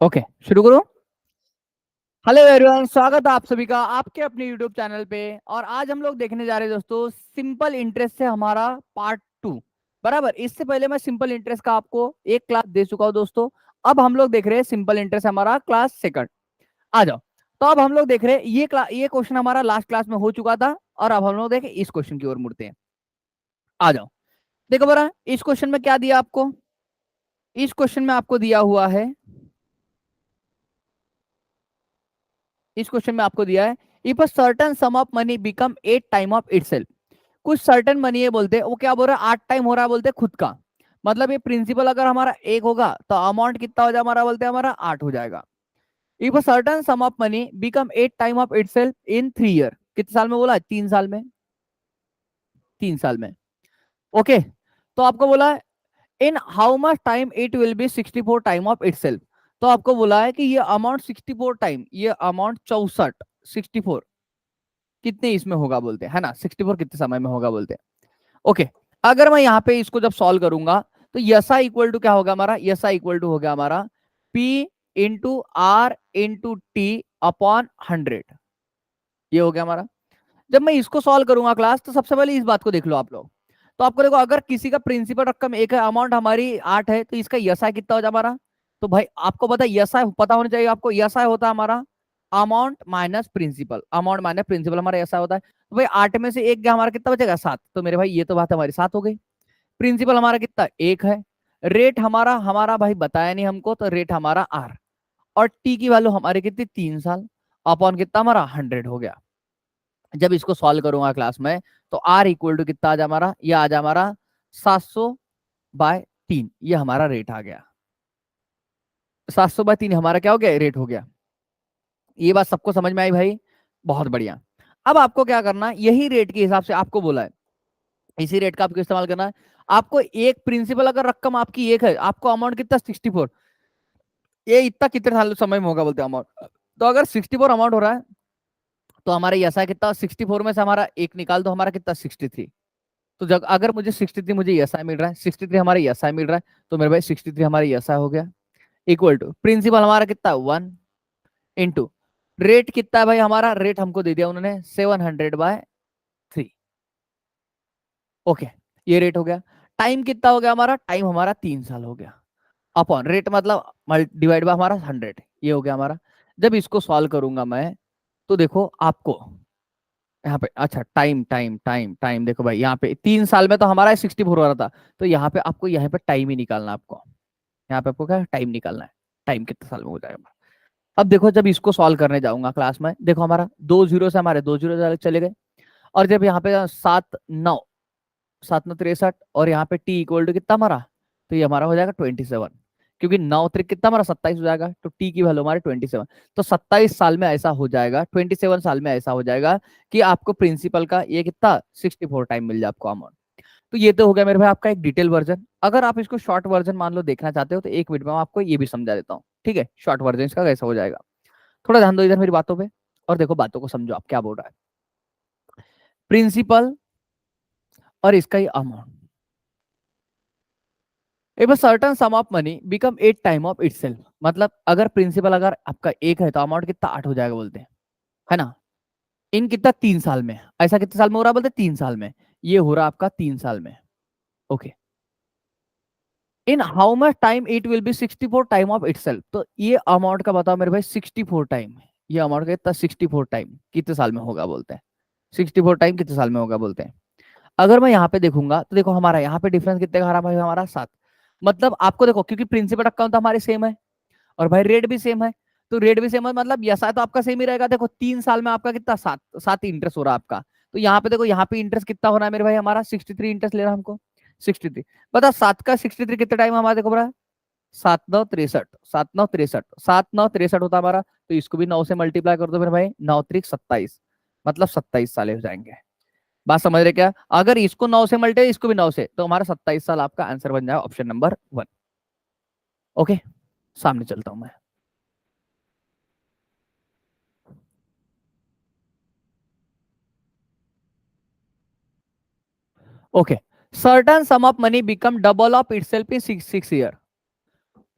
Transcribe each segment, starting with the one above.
Okay, शुरू करो। Hello everyone, स्वागत है आप सभी का आपके अपने यूट्यूब चैनल पे। और आज हम लोग देखने जा रहे हैं दोस्तों सिंपल इंटरेस्ट से हमारा पार्ट 2। बराबर, इससे पहले मैं सिंपल इंटरेस्ट का आपको एक क्लास दे चुका हूं दोस्तों। अब हम लोग देख रहे हैं सिंपल इंटरेस्ट हमारा क्लास सेकंड। आ जाओ। तो अब हम लोग देख रहे हैं ये क्वेश्चन हमारा लास्ट क्लास में हो चुका था और अब हम लोग देखें इस क्वेश्चन की ओर मुड़ते हैं। आ जाओ। देखो बरा, इस क्वेश्चन में क्या दिया आपको। इस क्वेश्चन में आपको दिया हुआ है, इस क्वेश्चन में आपको दिया है if a certain sum of money become 8 time of itself. कुछ सर्टन मनी है बोलते हैं, वो क्या बोल रहा है 8 टाइम हो रहा है बोलते हैं खुद का। मतलब ये प्रिंसिपल अगर हमारा 1 होगा तो अमाउंट कितना हो जाएगा हमारा, बोलते हैं हमारा 8 हो जाएगा। If a certain sum of money become 8 time of itself in 3 year, कितने साल में बोला है, 3 साल में, 3 साल में। ओके, तो आपको बोला है in how much time it will B 64 time of itself. तो आपको बोला है कि ये अमाउंट 64 टाइम, ये अमाउंट 64, 64 कितने इसमें होगा बोलते हैं, है ना, 64 कितने समय में होगा बोलते हैं। ओके, अगर मैं यहाँ पे इसको जब सॉल्व करूंगा तो यसा इक्वल टू क्या होगा हमारा, यसा इक्वल टू हो गया हमारा P into R into T upon 100। ये हो गया हमारा। जब मैं इसको सॉल्व करूंगा क्लास, तो सबसे पहले इस बात को देख लो आप लोग। तो आपको देखो, अगर किसी का प्रिंसिपल रकम 1 है, अमाउंट हमारी 8 है, तो इसका यसा कितना हो जाए हमारा। तो भाई आपको पता है यसा पता होना चाहिए आपको, यसा होता है हमारा amount minus principal, amount minus principal हमारा ऐसा होता है। तो भाई 8 में से 1 गया, हमारा कितना बचेगा 7। तो मेरे भाई ये तो बात हमारी 7 हो गई। प्रिंसिपल हमारा कितना 1 है। रेट हमारा हमारा भाई बताया नहीं हमको, तो रेट हमारा आर। और टी की वैल्यू हमारी कितनी 3 साल। अपॉन कितना हमारा 100 हो गया। जब इसको सॉल्व करूंगा क्लास में, तो आर इक्वल टू कितना आ जा हमारा, ये आ जा हमारा 700/3। ये हमारा रेट आ गया। 700/3 हमारा क्या हो गया, रेट हो गया। ये बात सबको समझ में आई भाई, बहुत बढ़िया। अब आपको क्या करना है, यही रेट के हिसाब से आपको बोला है, इसी रेट का आपको इस्तेमाल करना है। आपको एक प्रिंसिपल अगर रकम आपकी 1 है, आपको अमाउंट कितना 64, ये इतना कितने साल समय में होगा बोलते हैं अमाउंट। तो अगर 64 अमाउंट हो रहा है, तो हमारा ये ऐसा है कितना 64 में से हमारा एक निकाल दो, हमारा कितना 63। तो जब अगर मुझे 63 मुझे ऐसा मिल रहा है, 63 हमारा ऐसा मिल रहा है, तो मेरे भाई 63 हमारा ऐसा हो गया। इक्वल टू प्रिंसिपल हमारा कितना 1 इंटू रेट कितना है भाई, हमारा रेट हमको दे दिया उन्होंने 700/3। ओके, ये रेट हो गया। टाइम कितना हो गया हमारा, टाइम हमारा 3 साल हो गया। अपॉन रेट मतलब डिवाइड बाय हमारा 100, ये हो गया हमारा। जब इसको सॉल्व करूंगा मैं, तो देखो आपको यहाँ पे, अच्छा टाइम टाइम टाइम टाइम, देखो भाई यहाँ पे 3 साल में तो हमारा 64 हो रहा था, तो यहाँ पे आपको यहाँ पे टाइम ही निकालना है आपको। यहाँ पे आपको क्या टाइम निकालना है, टाइम कितने साल में हो जाएगा। अब देखो जब इसको सॉल्व करने जाऊंगा क्लास में, देखो हमारा 2 जीरो से हमारे 2 जीरो चले गए। और जब यहाँ पे 7 9 और यहाँ पे टी इक्वल टू कितना हमारा, तो ये हमारा हो जाएगा 27। क्योंकि 9 त्रिक कितना हमारा 27 हो जाएगा, तो टी की वैल्यू हमारे 27। तो 27 साल में ऐसा हो जाएगा, 27 साल में ऐसा हो जाएगा कि आपको प्रिंसिपल का ये कितना 64 टाइम मिल जाए आपको अमाउंट। तो ये तो हो गया मेरे भाई आपका एक डिटेल वर्जन। अगर आप इसको शॉर्ट वर्जन मान लो देखना चाहते हो, तो 1 मिनट में मैं आपको ये भी समझा देता हूँ, ठीक है, शॉर्ट वर्जन इसका कैसा हो जाएगा। थोड़ा ध्यान दो इधर मेरी बातों पे, और देखो बातों को समझो आप क्या बोल रहा है। प्रिंसिपल और इसका ही amount, if a certain sum of money become 8 time of itself. मतलब अगर प्रिंसिपल अगर आपका 1 है, तो अमाउंट कितना 8 हो जाएगा बोलते हैं, है ना। इन कितना 3 साल में, ऐसा कितने साल में हो रहा है बोलते 3 साल में। ये हो रहा है आपका 3 साल में। Okay, in how much time it will B 64 time of itself. तो ये अमाउंट का बताओ मेरे भाई 64 टाइम, ये अमाउंट का इतना 64 टाइम कितने साल में होगा बोलते हैं, 64 टाइम कितने साल में होगा बोलते हैं। अगर मैं यहाँ पे देखूंगा, तो देखो हमारा यहाँ पे डिफरेंस कितने का आ रहा है भाई, हमारा 7। मतलब आपको देखो, क्योंकि प्रिंसिपल अकाउंट हमारे सेम है और भाई रेट भी सेम है, तो रेट भी सेम है मतलब यसा तो आपका सेम ही रहेगा। देखो 3 साल में आपका कितना 7 इंटरेस्ट हो रहा है आपका। तो यहाँ पे देखो, यहाँ पे इंटरेस्ट कितना हो रहा है मेरे भाई, हमारा 63 इंटरेस्ट ले रहा है हमको, 63। बता 7 का 63 कितना टाइम हमारा, देखो बड़ा 7 9 63, 7 9 63, 7 9 63 होता है हमारा। तो इसको भी 9 से मल्टीप्लाई कर दो मेरे भाई, 9 3 27, मतलब 27 साल हो जाएंगे। बात समझ रहे क्या, अगर इसको 9 से मल्टीप्लाई, इसको भी 9 से, तो हमारा 27 साल आपका आंसर बन जाएगा ऑप्शन नंबर 1। ओके, सामने चलता हूं मैं। Okay, certain sum of money become double of itself in 6 year.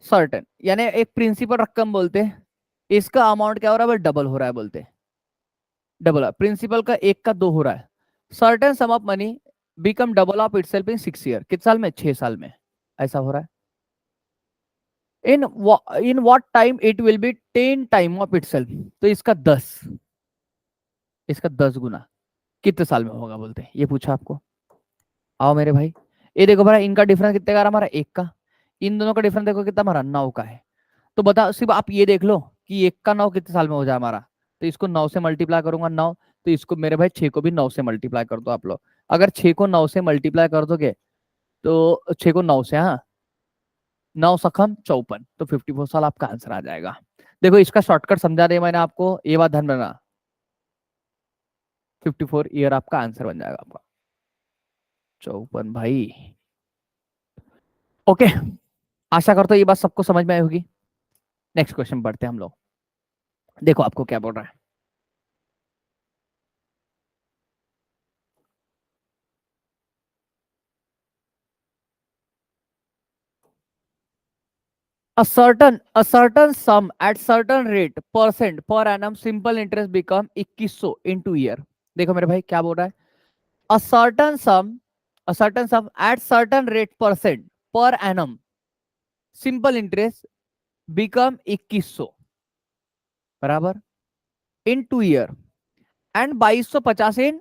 Certain यानी एक प्रिंसिपल रकम बोलते हैं, इसका अमाउंट क्या हो रहा है भाई, डबल हो रहा है बोलते हैं, डबल प्रिंसिपल का एक का दो हो रहा है। Certain sum of money become double of itself in 6 year, कितने साल में, 6 साल में, ऐसा हो रहा है। In in what time it will be 10 time of itself, तो इसका 10, इसका 10 गुना कितने साल में होगा बोलते हैं, ये पूछा आपको। आओ मेरे भाई, ये देखो भाई इनका डिफरेंस कितने का आ रहा हमारा, एक का, इन दोनों का डिफरेंस देखो कितना हमारा, 9 का है। तो बता, सिर्फ आप ये देख लो कि एक का 9 कितने साल में हो जाए हमारा, तो इसको 9 से मल्टीप्लाई करूंगा 9, तो इसको मेरे भाई 6 को भी 9 से मल्टीप्लाई कर दो आप लोग। अगर 6 को 9 से मल्टीप्लाई कर दोगे तो 6 को 9 से, हाँ, 9 सखम 54, तो 54 साल आपका आंसर आ जाएगा। देखो इसका शॉर्टकट समझा दिया मैंने आपको, ये बात ध्यान रखना, 54 ईयर आपका आंसर बन जाएगा आपका, 54 भाई। ओके, आशा करता हूँ ये बात सबको समझ में आई होगी। नेक्स्ट क्वेश्चन पढ़ते हैं हम लोग, देखो आपको क्या बोल रहा है। a certain sum at certain rate percent per annum simple interest become 2100 into year। देखो मेरे भाई क्या बोल रहा है, a certain sum a certain sum at certain rate percent per annum simple interest become 2100 बराबर in 2 year and 2250 in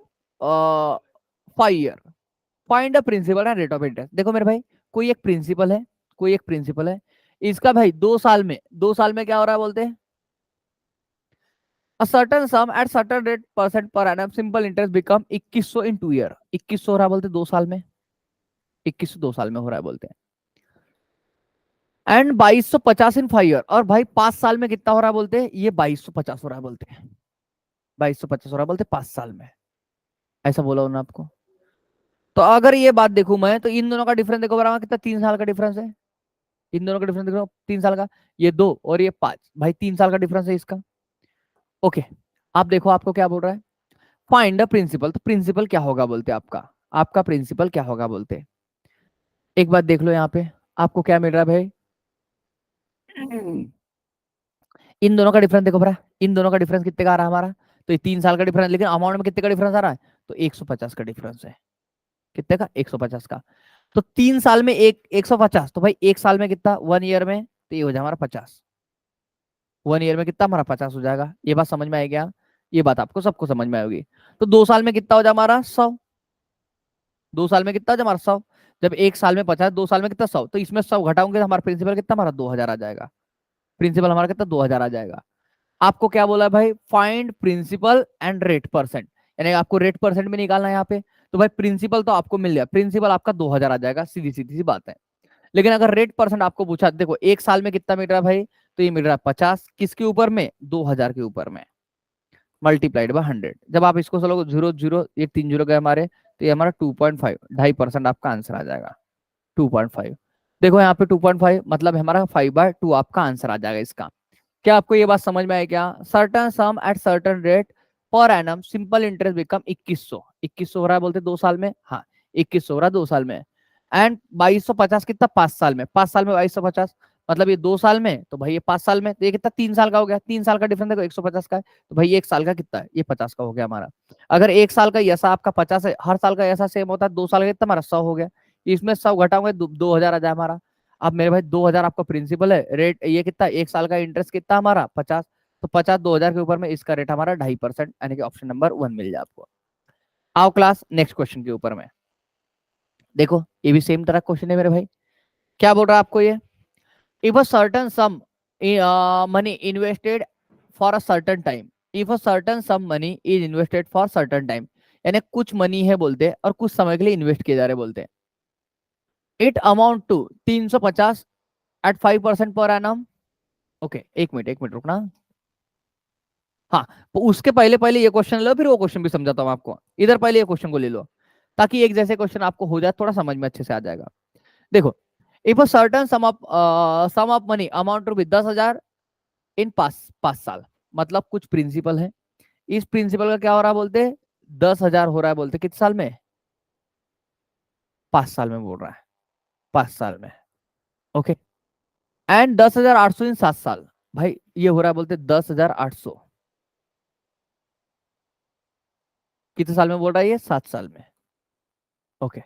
5 year, find the principal and rate of interest. देखो मेरे भाई, कोई एक प्रिंसिपल है, कोई एक प्रिंसिपल है, इसका भाई 2 साल में, 2 साल में क्या हो रहा है बोलते हैं, a certain sum at certain rate percent per annum simple interest become 2100 in 2 year, 2100 हो रहा है बोलते 2 साल में, 2100 2 साल में हो रहा है बोलते हैं, एंड 2250 इन 5 ईयर, और भाई 5 साल में कितना हो रहा है बोलते हैं, ये 2250 हो रहा है बोलते हैं, 2250 हो रहा है बोलते 5 साल में, ऐसा बोला उन्होंने आपको। तो अगर ये बात देखूं मैं, तो इन दोनों का डिफरेंस देखो बराबर कितना, 3 साल का डिफरेंस है, इन दोनों का डिफरेंस देखो 3 साल का, ये 2 और ये 5, भाई 3 साल का डिफरेंस है इसका। ओके, आप देखो आपको क्या बोल रहा है, फाइंड द प्रिंसिपल, तो प्रिंसिपल क्या होगा बोलते हैं आपका, आपका प्रिंसिपल क्या होगा बोलते हैं। एक बात देख लो यहाँ पे, आपको क्या मिल रहा है भाई, इन दोनों का डिफरेंस देखो भरा, इन दोनों का डिफरेंस कितने का आ रहा है हमारा, तो ये 3 साल का डिफरेंस, लेकिन अमाउंट में कितने का डिफरेंस आ रहा है, तो 150 का डिफरेंस है, कितने का, 150 का। तो 3 साल में एक 150, तो भाई एक साल में कितना, 1 ईयर में, तो ये हो जाए हमारा 50, 1 ईयर में कितना हमारा 50 हो जाएगा, ये बात समझ में आएगी क्या, ये बात आपको सबको समझ में आएगी। तो 2 साल में कितना हो जाए हमारा 100, 2 साल में कितना हो जाए हमारा 100, जब एक साल में 50, 2 साल में कितना 100, तो इसमें 100 घटाओगे तो हमारा प्रिंसिपल कितना, हमारा 2000 आ जाएगा, प्रिंसिपल हमारा कितना 2000 आ जाएगा। आपको क्या बोला है भाई, find principal and rate percent, यानी आपको रेट परसेंट भी निकालना है यहाँ पे, तो भाई प्रिंसिपल तो आपको मिल गया, प्रिंसिपल आपका 2000 आ जाएगा, सीधी सीधी सी बात है। लेकिन अगर रेट परसेंट आपको पूछा, देखो एक साल में कितना मिल रहा है भाई, तो ये मिल रहा है 50, किसके ऊपर में, 2000 के ऊपर में, मल्टीप्लाइड बाय 100, जब आप इसको चलो जीरो जीरो, ये 3 जीरो गए हमारे, तो ये हमारा 2.5, 2.5% आपका आंसर आ जाएगा, 2.5। देखो यहाँ पे 2.5 मतलब हमारा 5/2 आपका आंसर आ जाएगा इसका। क्या आपको ये बात समझ में आए क्या, certain some at certain rate per annum simple interest become 2100, 2100 हो रहा है बोलते 2 साल में, हाँ 2100 हो रहा है 2 साल में, एंड 2250 कितना 5 साल में, 5 साल में 2250, मतलब ये 2 साल में, तो भाई ये 5 साल में, तो ये कितना 3 साल का हो गया, 3 साल का डिफरेंस देखो 150 का है, तो भाई एक साल का कितना है, ये 50 का हो गया हमारा। अगर एक साल का ऐसा आपका 50 है, हर साल का ऐसा सेम होता है, 2 साल का कितना हमारा 100 हो गया, इसमें 100 घटाओगे 2000 आ जाए हमारा। अब मेरे भाई 2000 आपका प्रिंसिपल है, रेट ये कितना, एक साल का इंटरेस्ट कितना हमारा 50, तो 50 2000 के ऊपर में इसका रेट हमारा 2.5%, यानी कि ऑप्शन नंबर 1 मिल जाए आपको। आओ क्लास नेक्स्ट क्वेश्चन के ऊपर में, देखो ये भी सेम तरह क्वेश्चन है मेरे भाई। क्या बोल रहा है आपको ये, if a certain sum money invested for a certain time, if a certain sum money is invested for certain time, यानी कुछ मनी है बोलते हैं और कुछ समय के लिए इन्वेस्ट किए जा रहे बोलते हैं, it amount to 350 eight 5% per annum. Okay, एक मिनट रुकना, हाँ, तो उसके पहले पहले ये क्वेश्चन लो, फिर वो क्वेश्चन भी समझाता हूँ आपको, इधर पहले ये क्वेश्चन को ले लो, ताकि एक जैसे क्वेश्चन आपको हो जाए, थोड़ा समझ में अच्छे से आ जाएगा। देखो, if a certain sum of money amount to be 10,000 in 5 साल, मतलब कुछ प्रिंसिपल है, इस प्रिंसिपल का क्या हो रहा है बोलते, 10,000 हो रहा है बोलते कितने साल में, 5 साल में बोल रहा है, 5 साल में। ओके, एंड 10,800 इन 7 साल। भाई ये हो रहा है बोलते 10,800 कितने साल में बोल रहा है ये? 7 साल में। Okay.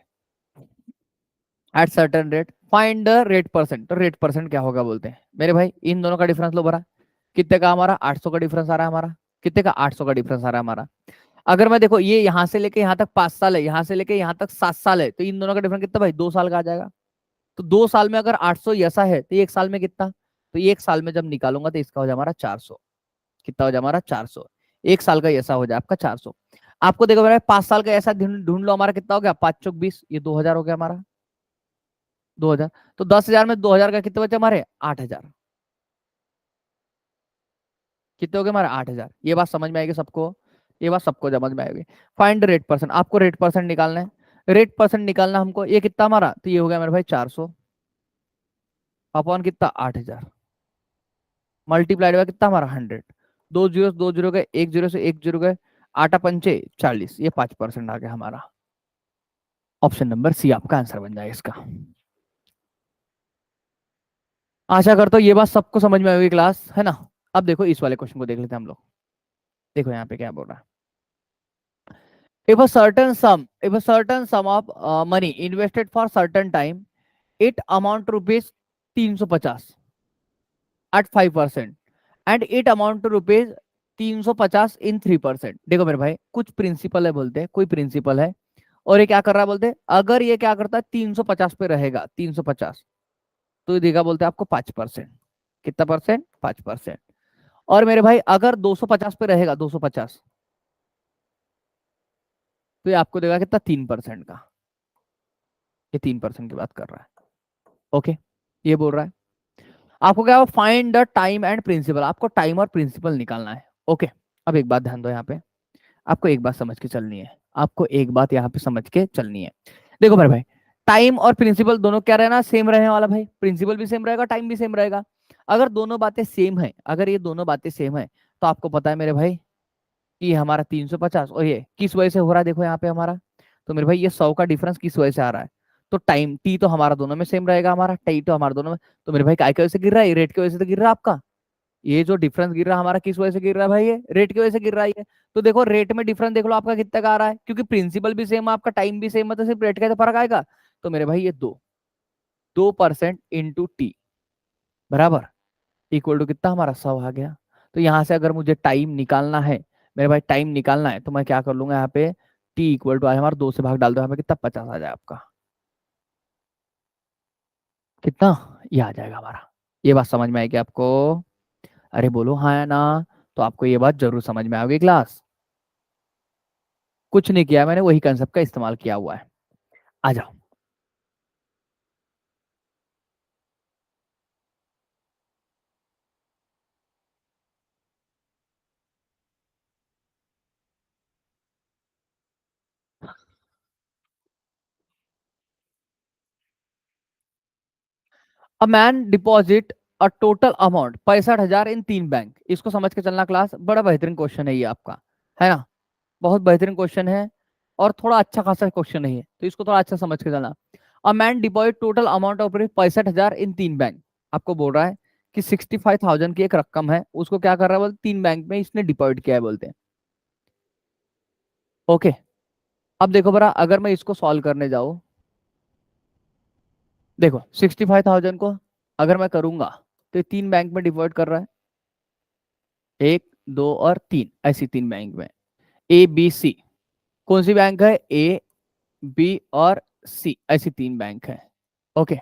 At certain rate find the rate percent. तो रेट परसेंट क्या होगा बोलते हैं मेरे भाई, इन दोनों का डिफरेंस लो भरा। कितने का हमारा? 800 का डिफरेंस आ रहा है हमारा। कितने का? 800 का डिफरेंस आ रहा है हमारा। अगर मैं देखो ये यहां से लेके यहां तक 5 साल है, यहां से लेके यहां तक 7 साल है, तो इन दोनों का डिफरेंस कितना भाई? 2 साल का आ जाएगा। तो 2 साल में अगर 800 ऐसा है तो एक साल में कितना? तो एक साल में जब निकालूंगा तो इसका हो जाए हमारा 400। कितना हो जाए हमारा? 400। एक साल का ऐसा हो जाए आपका 400। आपको देखो मेरा 5 साल का ऐसा ढूंढ ढूंढ लो, हमारा कितना हो गया? 5 चौक 20, ये 2,000 हो गया हमारा। 2,000। तो 10,000 में 2,000 का कितने बचे हमारे? 8,000। कितने हो गए हमारे? 8,000। ये बात समझ में आएगी सबको? ये बात सबको समझ में आएगी। फाइंड रेट परसेंट, आपको रेट परसेंट निकालना है। रेट परसेंट निकालना हमको, ये कितना हमारा? तो ये हो गया मेरे भाई 400 अपॉन कितना? 8,000 मल्टीप्लाइड बाय कितना हमारा? 100। दो जीरो गए, एक जीरो से एक जीरो गए, आटा पंचे 40, ये 5% आ गया हमारा। ऑप्शन नंबर सी आपका आंसर बन जाएगा इसका। आशा करता हूँ ये बात सबको समझ में आएगी क्लास, है ना? अब देखो इस वाले क्वेश्चन को देख लेते हैं हम लोग। देखो यहाँ पे क्या बोल रहा है। If a certain sum of money invested for certain time, it amount to rupees 350 at 5% and it amount to rupees 350 इन 3%। देखो मेरे भाई कुछ प्रिंसिपल है बोलते हैं, कोई प्रिंसिपल है और ये क्या कर रहा है बोलते हैं, अगर ये क्या करता है 350 पे रहेगा, 350, तो ये देगा बोलते हैं आपको 5%। कितना परसेंट? 5%। और मेरे भाई अगर 250 पे रहेगा, 250, तो ये आपको देगा कितना? 3% का। ये 3% की बात कर रहा है। ओके। ये बोल रहा है आपको क्या? Find the time and principal. आपको टाइम और प्रिंसिपल निकालना है। ओके। अब एक बात ध्यान दो यहाँ पे, आपको एक बात समझ के चलनी है। आपको एक बात यहाँ पे समझ के चलनी है। देखो मेरे भाई, टाइम और प्रिंसिपल दोनों क्या रहना? सेम रहने वाला भाई। प्रिंसिपल भी सेम रहेगा, टाइम भी सेम रहेगा। अगर दोनों बातें सेम है, अगर ये दोनों बातें सेम है, तो आपको पता है मेरे भाई कि ये हमारा 350 और ये किस वजह से हो रहा है? देखो यहाँ पे हमारा, तो मेरे भाई ये 100 का डिफरेंस किस वजह से आ रहा है? तो टाइम टी तो हमारा दोनों में सेम रहेगा, हमारा टी तो हमारा दोनों में। तो मेरे भाई काय की वजह से गिर रहा है? रेट की वजह से तो गिर रहा है आपका। ये जो डिफरेंस गिर रहा है हमारा, किस वजह से गिर रहा है भाई? ये रेट की वजह से गिर रहा है ये। तो देखो रेट में डिफरेंस देख लो आपका कितना का आ रहा है, क्योंकि प्रिंसिपल भी सेम है आपका, टाइम भी सेम है, तो सिर्फ रेट का तो फर्क आएगा। तो मेरे भाई ये 2% इंटू टी बराबर इक्वल टू कितना हमारा? 100 आ गया। तो यहां से अगर मुझे टाइम निकालना है, मेरे भाई टाइम निकालना है, तो मैं क्या कर लूंगा यहाँ पे? टी इक्वल टू आज हमारा 2 से भाग डाल दो, यहाँ पे कितना? 50 आ जाए आपका। कितना? ये आ जाएगा हमारा। ये बात समझ में आएगी आपको? अरे बोलो हाँ या ना। तो आपको ये बात जरूर समझ में आएगी क्लास। कुछ नहीं किया मैंने, वही कंसेप्ट का इस्तेमाल किया हुआ है। आ जाओ। A man deposit a total amount 65,000 in 3 bank. इसको समझ के चलना क्लास, बड़ा बेहतरीन क्वेश्चन है ये आपका, है ना? बहुत बेहतरीन क्वेश्चन है और थोड़ा अच्छा खासा क्वेश्चन है ये, तो इसको थोड़ा अच्छा समझ के चलना। A man deposit total amount of 65,000 in 3 bank. आपको बोल रहा है कि 65,000 की एक रकम है, उसको क्या कर रहा है बोलते? 3 बैंक में इसने डिपॉजिट किया है बोलते हैं। ओके। अब देखो बरा, अगर मैं इसको सॉल्व करने जाऊं, देखो 65,000 को अगर मैं करूंगा, तो ये 3 बैंक में डिवाइड कर रहा है, 1 2 और 3, ऐसी 3 बैंक में। ए बी सी, कौन सी बैंक है? ए बी और सी, ऐसी 3 बैंक है। ओके।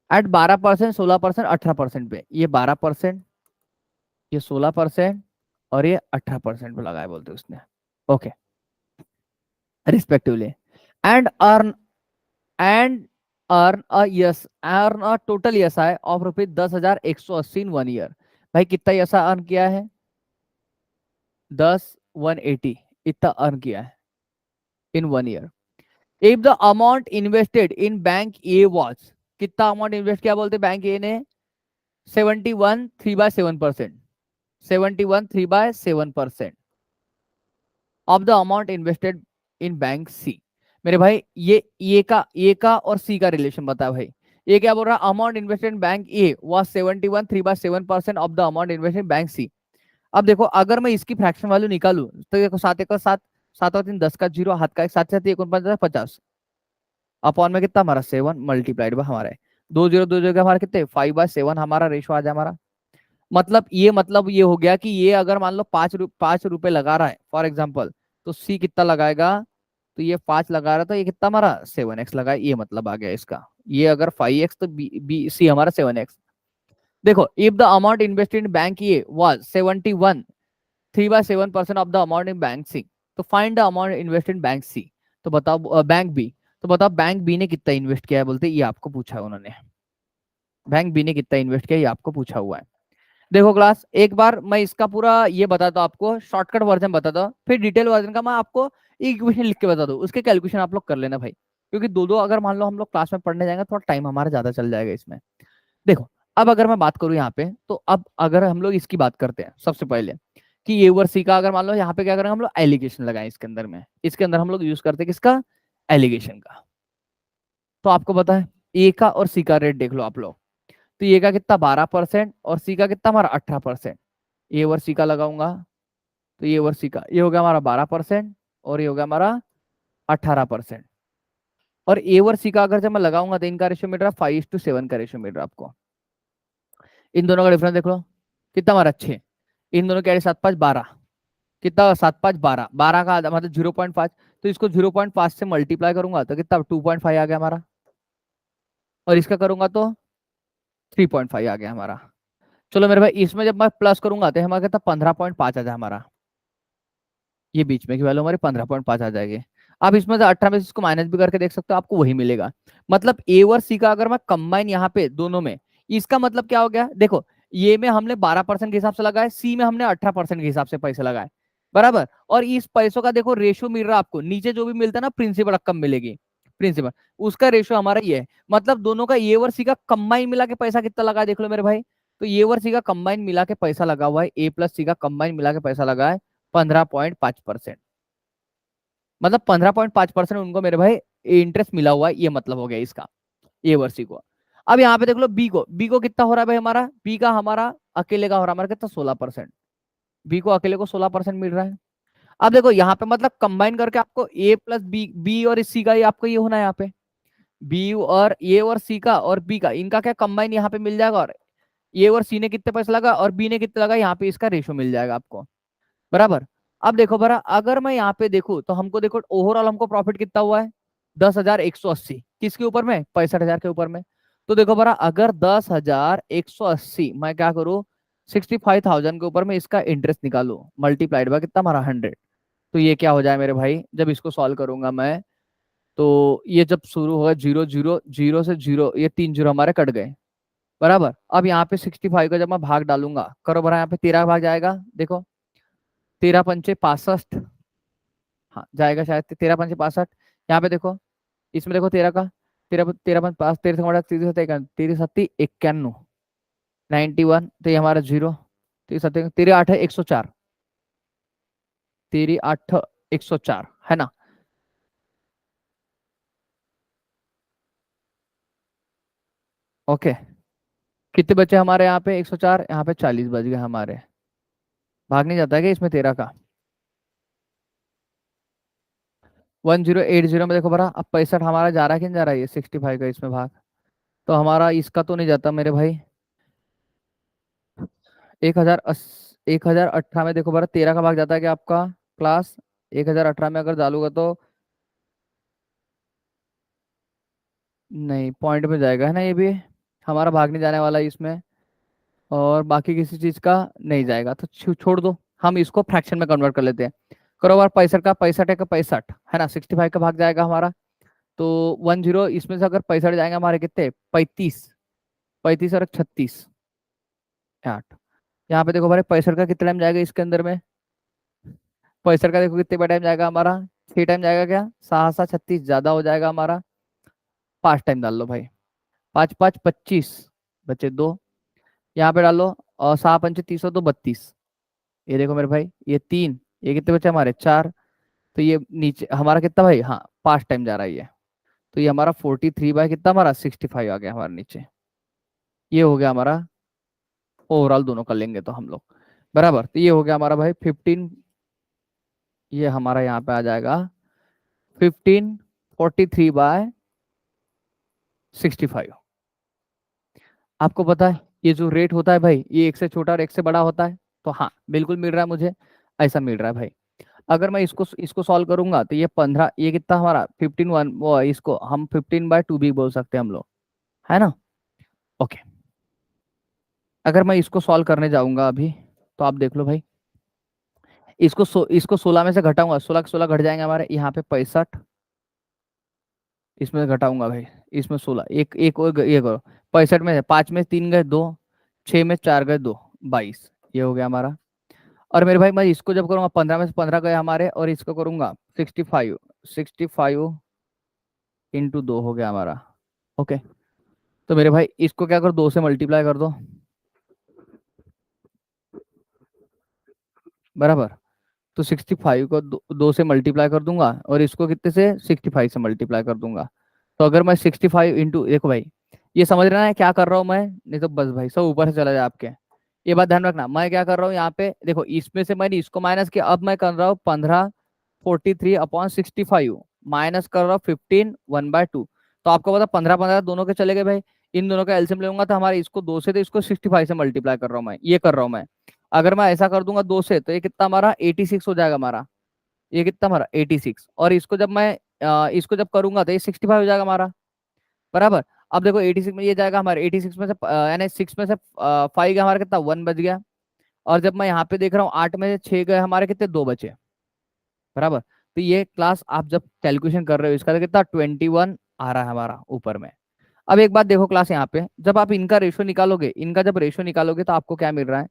एट 12%, 16%, 18% पे, ये 12%, ये 16% और ये 18% पे लगाया बोलते उसने। Okay. Respectively. And earn and earn a total SI of ₹10,180 in 1 year. भाई कितना ऐसा अर्न किया है? 180 इतना अर्न किया है in 1 year. If the amount invested in bank A was, कितना अमाउंट इन्वेस्ट किया बोलते बैंक ए ने? 71 3/7%, 71 3/7% of the amount invested in bank C. मेरे भाई ये ए का और सी का रिलेशन बता भाई। ये क्या बोल रहा है, amount invested in bank A was 71 3/7% of the amount invested in bank C. अब देखो अगर मैं इसकी फ्रैक्शन वैल्यू निकालूं तो देखो 7 1 7, 7 और 3 10 का 0, हाथ का 1 7 7 1 50, अपॉन में कितना हमारा 7 मल्टीप्लाइड बाय हमारा 2 0 2 0 का हमारा कितने 5/7 हमारा रेशो आ जाए हमारा। मतलब ये हो गया कि ये अगर मान लो 5 रुपए लगा रहा है फॉर एग्जाम्पल, तो सी कितना लगाएगा, तो ये 5 लगा रहा था, ये कितना हमारा 7x लगाए, ये मतलब आ गया इसका। ये अगर 5x तो बी सी हमारा 7x। देखो if the amount invested in bank A was 71 3/7% of the amount in bank C, तो find the amount invested in bank C. तो बताओ बैंक बी, तो बताओ बैंक बी ने कितना इन्वेस्ट किया है, बोलते ये आपको पूछा है उन्होंने, बैंक बी ने कितना इन्वेस्ट किया ये आपको पूछा हुआ है। देखो क्लास, एक बार मैं इसका पूरा ये बताता हूँ आपको, शॉर्टकट वर्जन बताता हूँ, फिर डिटेल वर्जन का मैं आपको इक्वेशन लिख के बता दूँ, उसके कैलकुलेशन आप लोग कर लेना भाई, क्योंकि दो दो अगर मान लो हम लोग क्लास में पढ़ने जाएंगे थोड़ा टाइम हमारा ज्यादा चल जाएगा इसमें। देखो अब अगर मैं बात करूँ यहाँ पे, तो अब अगर हम लोग इसकी बात करते हैं सबसे पहले कि ए ओवर सी का, अगर मान लो यहाँ पे क्या करेंगे हम लोग एलिगेशन लगाएं इसके अंदर में, इसके अंदर हम लोग यूज करते हैं किसका, एलिगेशन का। तो आपको पता है ए का और सी का रेट देख लो आप लोग, तो ए का कितना 12% और सी का कितना हमारा 18%। ए ओवर सी का लगाऊंगा तो ये ओवर सी का ये हो गया हमारा 12% और ये हो गया हमारा 18%। और ए ओवर सी का अगर जब मैं लगाऊंगा तो इनका रेशियो मिल रहा है 5:7 का रेशियो मिल रहा है आपको। इन दोनों का डिफरेंस देख लो कितना हमारा 6, इन दोनों के 7 5 12, कितना 7 5 12, 12 का आधा मतलब 0.5, तो इसको 0.5 से मल्टीप्लाई करूंगा तो कितना 2.5 आ गया हमारा, और इसका करूंगा तो 3.5 आ गया हमारा। चलो मेरे भाई इसमें जब मैं प्लस करूंगा तो हमारा कितना 15.5 आ जाए हमारा, ये बीच में की वैल्यू हमारी 15.5 आ जाएगी। अब इसमें से 18 में से इसको माइनस भी करके देख सकते हो, आपको वही मिलेगा। मतलब ए और सी का अगर मैं कंबाइन यहाँ पे दोनों में, इसका मतलब क्या हो गया, देखो ये में हमने 12% के हिसाब से लगाए, सी में हमने 18% के हिसाब से पैसे लगाए, बराबर। और इस पैसों का देखो रेशो मिल रहा है आपको, नीचे जो भी मिलता है ना प्रिंसिपल रकम मिलेगी, प्रिंसिपल उसका रेशो हमारा ये है। मतलब दोनों का ए और सी का कंबाइन मिला के पैसा कितना लगा है देख लो मेरे भाई, तो ए और सी का कंबाइन मिला के पैसा लगा हुआ है, ए प्लस सी का कंबाइन मिला के पैसा लगा है 15.5%। मतलब 15.5% उनको मेरे भाई इंटरेस्ट मिला हुआ है, ये मतलब हो गया इसका ए वर्सी को। अब यहाँ पे देख लो बी को कितना हो रहा है भाई हमारा, बी का हमारा अकेले का हो रहा है हमारा कितना 16%, बी को अकेले को 16% मिल रहा है। अब देखो यहाँ पे मतलब कंबाइन करके आपको ए प्लस बी, बी और सी का ये आपको ये होना है यहाँ पे, बी और ए और सी का और बी का इनका क्या कंबाइन यहाँ पे मिल जाएगा, और ए और सी ने कितने पैसे लगा और बी ने कितने लगा, यहाँ पे इसका रेशो मिल जाएगा आपको, बराबर। अब देखो बरा अगर मैं यहाँ पे देखूं तो हमको देखो ओवरऑल हमको प्रॉफिट कितना हुआ है 10,180, किसके ऊपर में 65,000 के ऊपर में। तो देखो बरा अगर 10,180 मैं क्या करूँ 65,000 के ऊपर में इसका इंटरेस्ट निकालू मल्टीप्लाइड बाय कितना हमारा 100, तो ये क्या हो जाए मेरे भाई, जब इसको सॉल्व करूंगा मैं तो ये जब शुरू होगा 0 0 0 से 0, ये 3 0 हमारे कट गए, बराबर। अब यहाँ पे 65 का जब मैं भाग डालूंगा करो बरा यहाँ पे 13 भाग जाएगा, देखो 13 पंचे 65, हाँ जाएगा शायद 13 पंचे 65। यहाँ पे देखो इसमें देखो 13 का 13 13 5 13 13 91 तो ये हमारा 0, 13 8 है 104, 13 8 104 है ना। ओके, कितने बचे हमारे यहाँ पे 104, यहाँ पे 40 बच गए हमारे, भाग नहीं जाता है क्या इसमें 13 का। 1080 में देखो बड़ा अब 65 हमारा जा रहा है कि नहीं जा रहा है, ये 65 का इसमें भाग, तो हमारा इसका तो नहीं जाता मेरे भाई। 1018 में देखो बड़ा 13 का भाग जाता है कि आपका क्लास, 1018 में अगर डालूंगा तो नहीं पॉइंट में जाएगा है ना, ये भी हमारा भाग नहीं जाने वाला है इसमें, और बाकी किसी चीज का नहीं जाएगा, तो छोड़ दो, हम इसको फ्रैक्शन में कन्वर्ट कर लेते हैं। करो बार 65 का 65 है का 65 है ना, 65 का भाग जाएगा हमारा, तो 10 इसमें से अगर 65 जाएंगे हमारे कितने 35, 35 और 36 8। यहाँ पे देखो भाई 65 का कितना टाइम जाएगा इसके अंदर में, 65 का देखो कितने टाइम जाएगा हमारा, 6 टाइम जाएगा क्या, 7 7 36 ज्यादा हो जाएगा हमारा, 5 टाइम डाल लो भाई, 5 5 25 बचे 2, यहाँ पे डालो और 7 पंचे 30 और 2 32, ये देखो मेरे भाई ये 3, ये कितने बचे हमारे 4, तो ये नीचे हमारा कितना भाई, हाँ 5 टाइम जा रहा है ये, तो ये हमारा 43 बाय कितना हमारा 65 आ गया हमारे नीचे। ये हो गया हमारा ओवरऑल, दोनों कर लेंगे तो हम लोग बराबर। तो ये हो गया हमारा भाई 15, ये हमारा यहाँ पे आ जाएगा 1543/65। आपको पता है ये जो रेट होता है भाई, ये एक से छोटा और एक से बड़ा होता है। तो हाँ बिल्कुल मिल रहा है मुझे, ऐसा मिल रहा है भाई। अगर मैं इसको इसको सॉल्व करूंगा तो ये 15, ये कितना हमारा 15 1, वो इसको हम 15/2 भी बोल सकते हैं हम लोग, है ना। ओके, अगर मैं इसको सॉल्व करने जाऊंगा अभी, तो आप देख लो भाई, इसको 16 में से घटाऊंगा, 16 घट जाएंगे हमारे यहाँ पे 65, इसमें से घटाऊंगा भाई, इसमें 16, एक एक और ये करो, 65 में 5 में 3 गए 2, 6 में 4 गए 2, 22, ये हो गया हमारा। और मेरे भाई मैं इसको जब करूंगा 15 में से 15 गए हमारे, और इसको करूंगा 65, 65 × 2 हो गया हमारा। ओके, तो मेरे भाई इसको क्या करो, 2 से मल्टीप्लाई कर दो, बराबर। तो 65 को 2 से मल्टीप्लाई कर दूंगा, और इसको कितने से 65 से मल्टीप्लाई कर दूंगा। तो अगर मैं 65 इंटू, देखो भाई ये समझ रहे हैं क्या कर रहा हूँ मैं, नहीं तो बस भाई सब ऊपर से चला जाए आपके। ये बात ध्यान रखना, मैं क्या कर रहा हूँ यहाँ पे, देखो इसमें से मैंने इसको माइनस किया, अब मैं कर रहा हूँ 1543/65 माइनस कर रहा हूँ 15 1/2। तो आपको पता 15 15 दोनों के चले गए भाई, इन दोनों का एलसीएम लूंगा तो हमारे इसको 2 से, तो इसको 65 से मल्टीप्लाई कर रहा हूँ मैं, ये कर रहा हूँ मैं। अगर मैं ऐसा कर दूंगा 2 से, तो ये कितना हमारा 86 हो जाएगा हमारा, ये कितना हमारा 86। और इसको जब मैं इसको जब करूंगा तो ये 65 हो जाएगा हमारा, बराबर। अब देखो 86 में ये जाएगा हमारे, 86 में से यानी 6 में से 5 गया हमारा, कितना 1 बच गया। और जब मैं यहाँ पे देख रहा हूँ 8 में से 6 गए हमारे, कितने 2 बचे, बराबर। तो ये क्लास आप जब कैलकुलेशन कर रहे हो इसका, तो कितना 21 आ रहा है हमारा ऊपर में। अब एक बात देखो क्लास, यहाँ पे जब आप इनका रेशो निकालोगे, इनका जब रेशो निकालोगे तो आपको क्या मिल रहा है,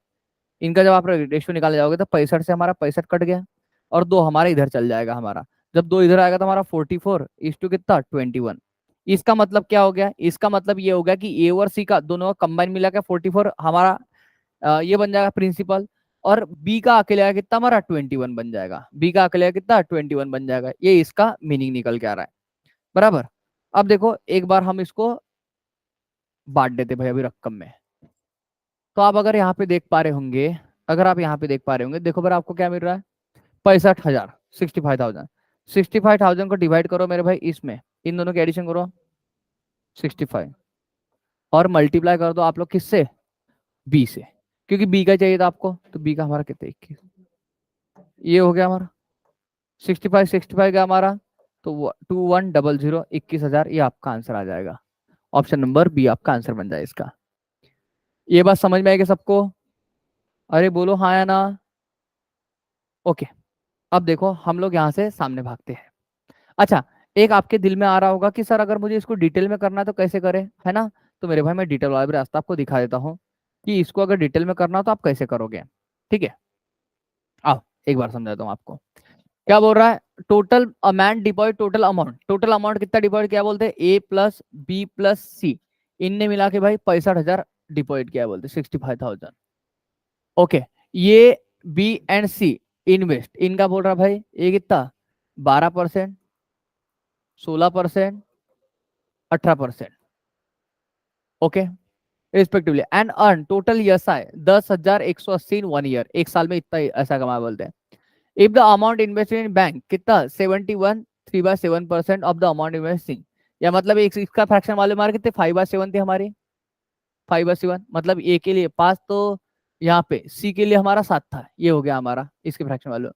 इनका जब आप रेशियो निकाले जाओगे तो 65 से हमारा 65 कट गया, और 2 हमारा इधर चल जाएगा हमारा। जब 2 इधर आएगा तो हमारा 44 कितना 21। इसका मतलब क्या हो गया, इसका मतलब ये हो गया कि ए और सी का दोनों का कंबाइन मिला के 44 हमारा ये बन जाएगा प्रिंसिपल। और बी का अकेले कितना हमारा 21 बन जाएगा, बी का अकेले कितना 21 बन जाएगा, ये इसका मीनिंग निकल के आ रहा है, बराबर। अब देखो एक बार हम इसको बांट देते भाई अभी रकम में। तो आप अगर यहाँ पे देख पा रहे होंगे, अगर आप यहाँ पे देख पा रहे होंगे, देखो भाई आपको क्या मिल रहा है, 65,000, 65,000। 65,000 को डिवाइड करो मेरे भाई इसमें, इन दोनों की एडिशन करो 65, और मल्टीप्लाई कर दो आप लोग किससे, बी से, क्योंकि बी का चाहिए था आपको। तो बी का हमारा कितना 21, ये हो गया हमारा 65 का हमारा। तो 2100, 21,000, ये आपका आंसर आ जाएगा। ऑप्शन नंबर बी आपका आंसर बन जाए इसका। ये बात समझ में आएगी सबको, अरे बोलो हाँ या ना। ओके, अब देखो हम लोग यहाँ से सामने भागते हैं। अच्छा, एक आपके दिल में आ रहा होगा कि सर अगर मुझे इसको डिटेल में करना है तो कैसे करें, है ना। तो मेरे भाई मैं डिटेल वाला भी रास्ता आपको दिखा देता हूँ कि इसको अगर डिटेल में करना हो तो आप कैसे करोगे, ठीक है। आओ एक बार समझाता हूँ आपको। क्या बोल रहा है, total amount deposit, total amount कितना डिपॉजिट किया बोलते हैं, ए प्लस बी प्लस सी, इनने मिला के भाई 65,000 डिपॉजिट किया बोलते 65,000। ओके, ये बी एंड सी इन्वेस्ट, इनका बोल रहा भाई ये कितना 12%, 16%, 18%, okay respectively. And earn total yes आए 10,180 इन 1 ईयर, एक साल में इतना ऐसा कमा बोलते हैं। If the amount invested in bank कितना 71 3/7% ऑफ द अमाउंट इन्वेस्टिंग, या मतलब एक इसका फ्रैक्शन वाले हमारे कितने 5/7 थी हमारी, 5/7 मतलब ए के लिए 5, तो यहाँ पे सी के लिए हमारा 7 था, ये हो गया हमारा इसके फ्रैक्शन वाले।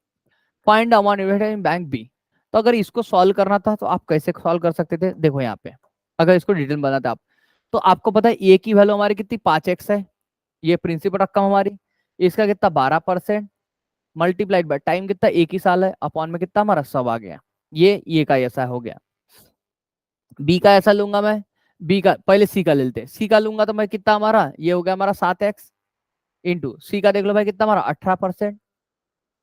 Find amount invested in bank B. तो अगर इसको सॉल्व करना था तो आप कैसे सॉल्व कर सकते थे, देखो यहाँ पे अगर इसको डिटेल में बनाते आप, तो आपको पता है ए की वैल्यू हमारी कितनी 5x है, ये प्रिंसिपल रकम हमारी, इसका कितना 12% मल्टीप्लाइड बाय टाइम कितना एक ही साल है, अपॉन में कितना हमारा सब आ गया, ये का ऐसा हो गया। बी का ऐसा लूंगा मैं, बी का पहले सी का ले लेते, सी का लूंगा तो मैं कितना हमारा ये हो गया हमारा 7x इंटू सी का देख लो भाई कितना हमारा 18%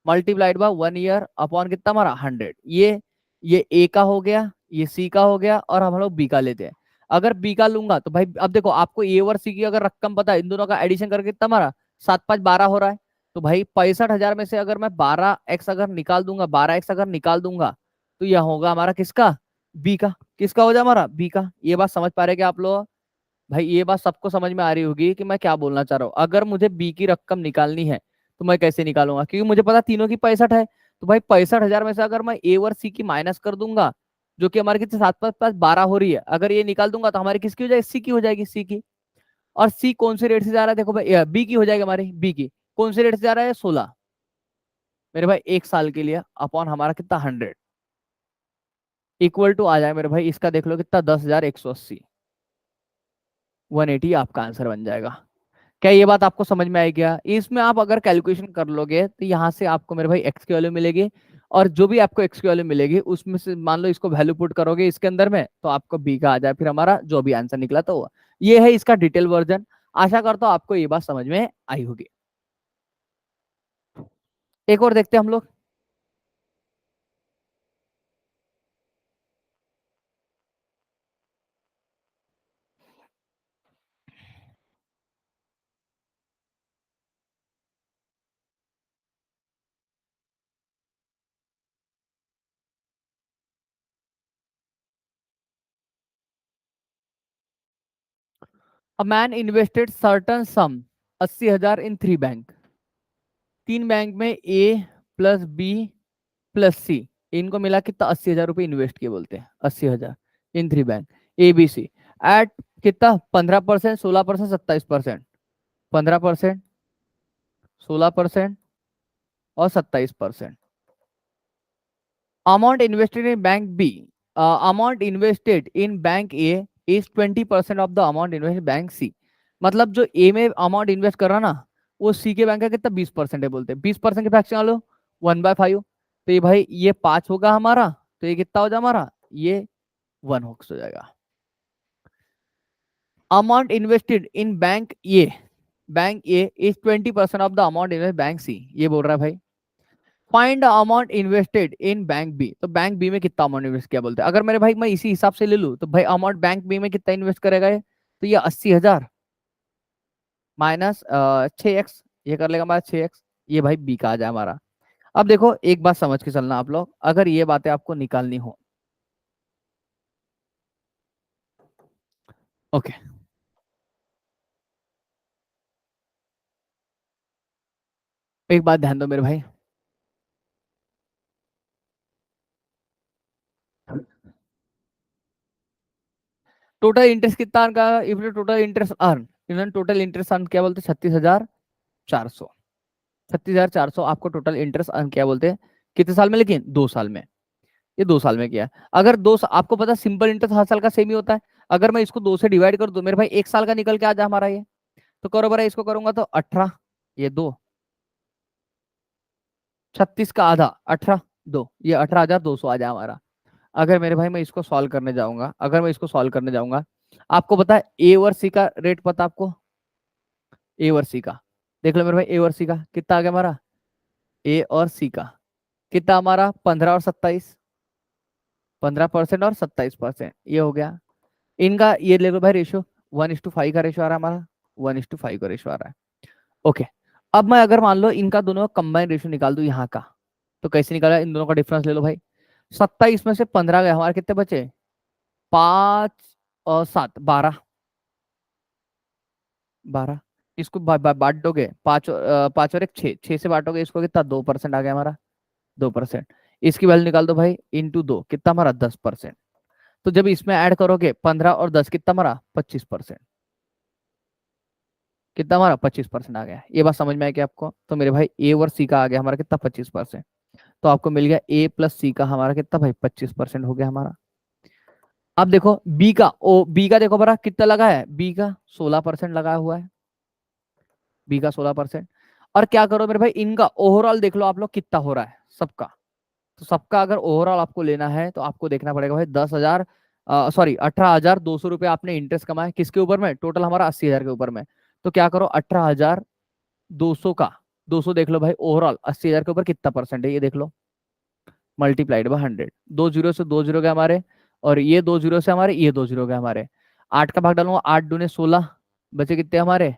मल्टीप्लाइड बाय 1 ईयर अपॉन कितना हमारा 100। ये ए का हो गया, ये सी का हो गया, और हम लोग बी का लेते हैं। अगर बी का लूंगा तो भाई अब देखो आपको ए और सी की अगर रकम पता है, इन दोनों का एडिशन करके कितना हमारा 7 5 12 हो रहा है। तो भाई 65,000 में से अगर मैं 12x अगर निकाल दूंगा, 12x अगर निकाल दूंगा, तो यह होगा हमारा किसका बी का, किसका हो जाए हमारा, बी का। ये बात समझ पा रहे क्या आप लोग? भाई ये बात सबको समझ में आ रही होगी कि मैं क्या बोलना चाह रहा हूँ। अगर मुझे बी की रकम निकालनी है तो मैं कैसे निकालूंगा, क्योंकि मुझे पता तीनों की 65 है। तो भाई 65,000 में से अगर मैं ए और सी की माइनस कर दूंगा, जो कि हमारे कितने, 7 + 5 = 12 हो रही है, अगर ये निकाल दूंगा तो हमारी किसकी हो जाएगी, सी की हो जाएगी, सी की। और सी कौन से रेट से जा रहा है, देखो भाई बी की हो जाएगी हमारी, बी की कौन से रेट से जा रहा है, 16 मेरे भाई 1 साल के लिए, अपॉन हमारा कितना 100, इक्वल टू आ जाए मेरे भाई इसका, देख लो कितना, 10,180, 180 आपका आंसर बन जाएगा। क्या ये बात आपको समझ में आई क्या? इसमें आप अगर कैलकुलेशन कर लोगे तो यहाँ से आपको मेरे भाई एक्स की वैल्यू मिलेगी, और जो भी आपको एक्स की वैल्यू मिलेगी उसमें से मान लो इसको वैल्यू पुट करोगे इसके अंदर में, तो आपको बी का आ जाए फिर हमारा जो भी आंसर निकला। तो ये है इसका डिटेल वर्जन। आशा करता हूँ आपको ये बात समझ में आई होगी। एक और देखते हैं हम लोग। A man invested certain some 80,000 in 3 bank. 3 bank में ए प्लस बी प्लस सी, इनको मिला कितना, 80,000 रुपये इन्वेस्ट किए बोलते हैं, 80,000 in 3 bank A B C, at कितना, 15%, 16%, 27%, 15%, 16% और 27%। Amount invested in bank B, amount invested in bank A is 20% of the amount invested bank C. मतलब जो ए में अमाउंट इन्वेस्ट कर रहा ना, वो सी के बैंक का कितना, 20% है बोलते हैं। 20% के फ्रैक्शन लो 1/5, तो ये भाई ये 5 होगा हमारा, तो ये कितना हो जाए हमारा, ये 1 हो जाएगा। Amount invested in bank A is 20% of the amount invest bank C, ये बोल रहा है भाई। Find amount invested in bank B, तो बैंक बी में कितना अमाउंट इन्वेस्ट किया बोलते हैं। अगर मेरे भाई मैं इसी हिसाब से ले लूँ तो भाई अमाउंट बैंक बी में कितना इन्वेस्ट करेगा ये, तो ये 80,000 माइनस 6x, ये कर लेगा हमारा 6x, ये भाई बी का आ जाए हमारा। अब देखो एक बात समझ के चलना आप लोग, अगर ये बातें आपको निकालनी हो, ओके, एक बात ध्यान दो मेरे भाई। टोटल इंटरेस्ट कितना अर्न का, इफ टोटल इंटरेस्ट अर्न, इन्होंने टोटल इंटरेस्ट अर्न क्या बोलते हैं, 36,400, 36,400 आपको टोटल इंटरेस्ट अर्न किया बोलते हैं। कितने साल में, लेकिन 2 साल में, ये 2 साल में किया है। अगर आपको पता सिंपल इंटरेस्ट हर साल का सेम ही होता है। अगर मैं इसको 2 से डिवाइड कर दूं मेरे भाई 1 साल का निकल के आ जाए हमारा ये, तो करो बरा, इसको करूंगा तो 18, ये 2, 36 का आधा 18, 2, ये 18,200 आ जाए हमारा। अगर मेरे भाई मैं इसको सॉल्व करने जाऊंगा, अगर मैं इसको सॉल्व करने जाऊंगा, आपको पता है ए और सी का रेट पता आपको, ए और सी का देख लो मेरे भाई, ए और सी का कितना आ गया हमारा, ए और सी का कितना हमारा, 15 और 27, 15% और 27%, ये हो गया इनका। ये ले लो भाई रेशियो, 1:5 का रेशियो आ रहा है हमारा, 1:5 का रेशियो आ रहा है। ओके, अब मैं अगर मान लो इनका दोनों का कंबाइन रेशियो निकाल दूं यहाँ का, तो कैसे निकाला, इन दोनों का डिफरेंस ले लो भाई। 27 में से 15 गए, हमारे कितने बचे, 5 और 7, 12, 12। इसको बांट दोगे, 5 और 1 6, 6 से बांटोगे इसको, कितना, 2% आ गया हमारा, 2%। इसकी वैल्यू निकाल दो भाई, इंटू 2, कितना हमारा, 10%। तो जब इसमें ऐड करोगे 15 और 10, कितना हमारा, 25%, कितना हमारा, 25% आ गया। ये बात समझ में आई क्या आपको? तो मेरे भाई ए और सी का आ गया हमारा कितना, 25%। तो आपको मिल गया ए प्लस सी का हमारा कितना भाई, 25% हो गया हमारा। अब देखो बी का देखो बड़ा कितना लगा है, बी का 16% लगाया हुआ है, बी का 16%। और क्या करो मेरे भाई, इनका ओवरऑल देख लो आप लोग कितना हो रहा है सबका। तो सबका अगर ओवरऑल आपको लेना है तो आपको देखना पड़ेगा भाई, 10,000 सॉरी 18,200 रुपये आपने इंटरेस्ट कमाए, किसके ऊपर में, टोटल हमारा 80,000 के ऊपर में। तो क्या करो, 18,200 का 200 देख लो भाई, ओवरऑल 80,000 के ऊपर कितना परसेंट है, ये देख लो, मल्टीप्लाइड बाय 100। 2 जीरो से 2 जीरो गए हमारे, और ये 2 जीरो से हमारे, ये 2 जीरो गए हमारे। 8 का भाग डालूंगा, 8 दूने 16, बचे कितने हमारे,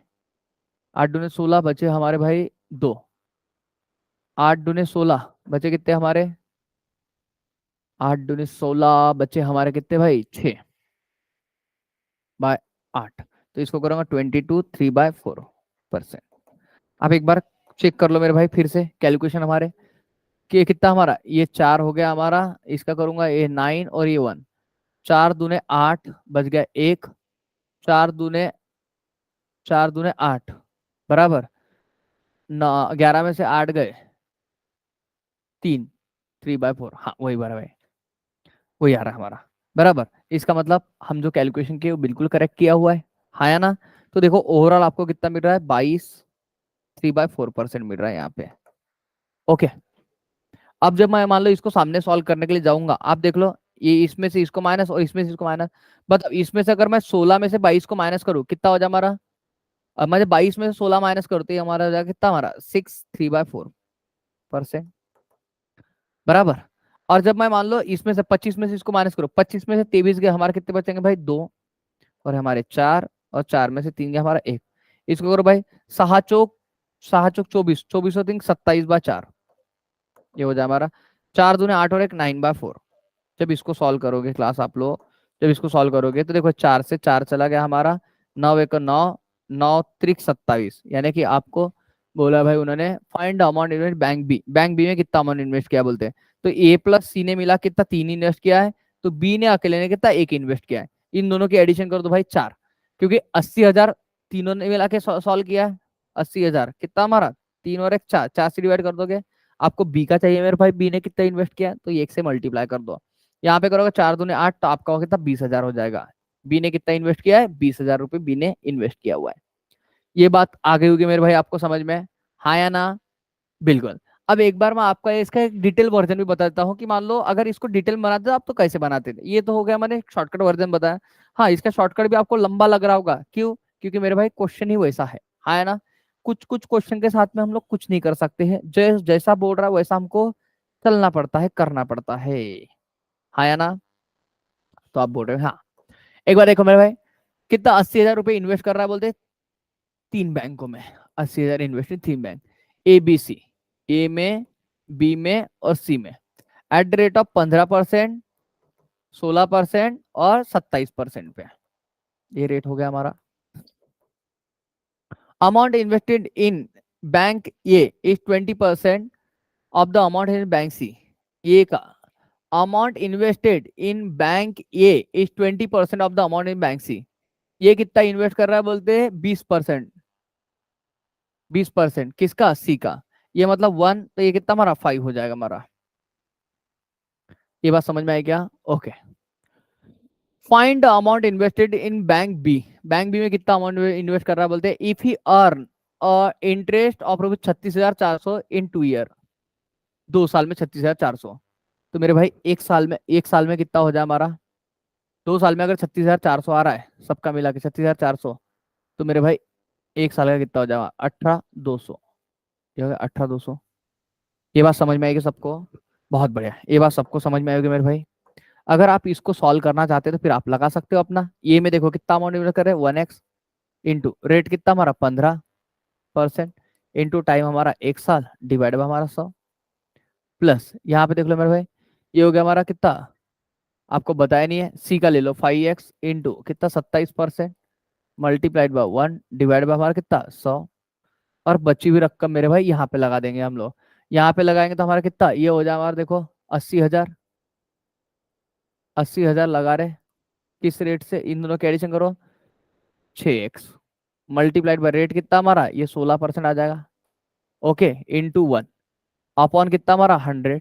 8 दूने 16 बचे हमारे भाई 2, 8 दूने 16 बचे कितने हमारे, 8 दूनी 16 बच्चे हमारे कितने भाई 6/8। तो इसको करूंगा 22 3/4%। अब एक बार चेक कर लो मेरे भाई फिर से कैलकुलेशन हमारे कि ये कितना हमारा, ये 4 हो गया हमारा, इसका करूंगा ये 9 और ये 1। 4 दूने 8 बच गया 1। 4 दूने बराबर 11 में से 8 गए 3, 3/4। हाँ वही बराबर है, वही आ रहा है हमारा बराबर। इसका मतलब हम जो कैलकुलेशन किए वो बिल्कुल करेक्ट किया हुआ है। हाँ या ना? तो देखो ओवरऑल आपको कितना मिल रहा है, 22 3/4% मिल रहा है यहाँ पे। ओके। अब जब मैं मान लो इसको सामने सॉल्व करने के लिए जाऊंगा, आप देख लो ये इसमें से इसको माइनस और इसमें से इसको माइनस। बताओ इसमें से अगर मैं 16 में से 22 को माइनस करूँ कितना हो जाए हमारा। अब मैं 22 में से 16 माइनस करते ही हमारा हो जाएगा कितना, हमारा 6 3/4% बराबर। और जब मैं मान लो इसमें से 25 में से इसको माइनस करो, 25 में से 23 गए हमारे कितने बचेंगे भाई 2, और हमारे 4, और 4 में से 3 गया हमारा 1। इसको करो भाई 6 चौक 24, 24 और 3 27/4। ये हो जाए हमारा 4 दूने 8 और 1 9/4। जब इसको सॉल्व करोगे क्लास आप लोग, जब इसको सॉल्व करोगे तो देखो 4 से 4 चला गया हमारा, 9 1 9, 9 3 27। यानी कि आपको बोला भाई उन्होंने find the amount invest bank B, bank B में कितना अमाउंट इन्वेस्ट किया बोलते हैं। तो ए प्लस सी ने मिला कितना 3 इन्वेस्ट किया है, तो बी ने अकेले ने कितना 1 इन्वेस्ट किया है। इन दोनों की एडिशन कर दो भाई 4, क्योंकि 80,000 तीनों ने मिला के सॉल्व किया है। 80,000 कितना हमारा, 3 और 1 4, 4 से डिवाइड कर दोगे। आपको बी का चाहिए मेरे भाई, बी ने कितना इन्वेस्ट किया है, तो ये 1 से मल्टीप्लाई कर दो। यहाँ पे करोगे 4 दूने 8, तो आपका होगा कितना 20,000 हो जाएगा। बी ने कितना इन्वेस्ट किया है, 20,000 रुपये बी ने इन्वेस्ट किया हुआ है। ये बात आ गई होगी मेरे भाई आपको समझ में, हाँ या ना? बिल्कुल। अब एक बार मैं आपका इसका एक डिटेल वर्जन भी बता देता हूँ कि मान लो अगर इसको डिटेल में बनाते तो आप तो कैसे बनाते थे। ये तो हो गया मैंने शॉर्टकट वर्जन बताया। हाँ इसका शॉर्टकट भी आपको लंबा लग रहा होगा, क्यों? क्योंकि मेरे भाई क्वेश्चन ही वैसा है, हाँ या ना? कुछ कुछ क्वेश्चन के साथ में हम लोग कुछ नहीं कर सकते हैं, जैसा बोल रहा है वैसा हमको चलना पड़ता है, करना पड़ता है, हाँ या ना? तो आप बोल रहे हो हाँ। एक बार देखो मेरे भाई, कितना 80,000 रुपये इन्वेस्ट कर रहा है बोलते 3 बैंकों में। 80,000 invest in 3 bank, A B C, A में, बी में और सी में, एट द रेट ऑफ 15%, 16% और 27% पे। ये रेट हो गया हमारा। Amount invested in bank A is 20% of the amount in bank C. ये का amount invested in bank A is 20% of the amount in bank C. ये कितना इन्वेस्ट कर रहा है बोलते हैं 20%। 20% किसका, सी का। ये मतलब 1, तो ये कितना हमारा 5 हो जाएगा हमारा। ये बात समझ में आई क्या? Okay. Find the amount invested in bank B. Bank B में कितना अमाउंट इन्वेस्ट कर रहा है बोलते हैं if he earn interest of rupees 36,400 in 2 year. 2 साल में 36,400। तो मेरे भाई एक साल में कितना हो जाए हमारा, 2 साल में अगर 36,400 आ रहा है सबका मिला के 36,400, तो मेरे भाई एक साल का कितना हो जाएगा 18,200। ये हो गया 18,200। ये बात समझ में आएगी सबको? बहुत बढ़िया, ये बात सबको समझ में आएगी मेरे भाई। अगर आप इसको सॉल्व करना चाहते हैं तो फिर आप लगा सकते हो अपना। ये में देखो कितना अमाउंट इन्वेस्ट कर रहे हैं 1x इंटू रेट कितना हमारा 15% इंटू टाइम हमारा 1 साल डिवाइड बाय हमारा 100, प्लस यहाँ पे देख लो मेरे भाई ये हो गया हमारा कितना, आपको बताया नहीं है, सी का ले लो 5x इंटू कितना 27% मल्टीप्लाइड बाय 1 डिवाइड बाय हमारा कितना 100। और बची हुई रकम मेरे भाई यहाँ पे लगा देंगे हम लोग। यहाँ पे लगाएंगे तो हमारा कितना ये हो जाए हमारा देखो 80,000। 80,000 लगा रहे किस रेट से, इन दोनों की एडिशन करो 6x मल्टीप्लाइड बाय रेट कितना हमारा ये 16% आ जाएगा। ओके इंटू 1 अपॉन कितना हमारा 100।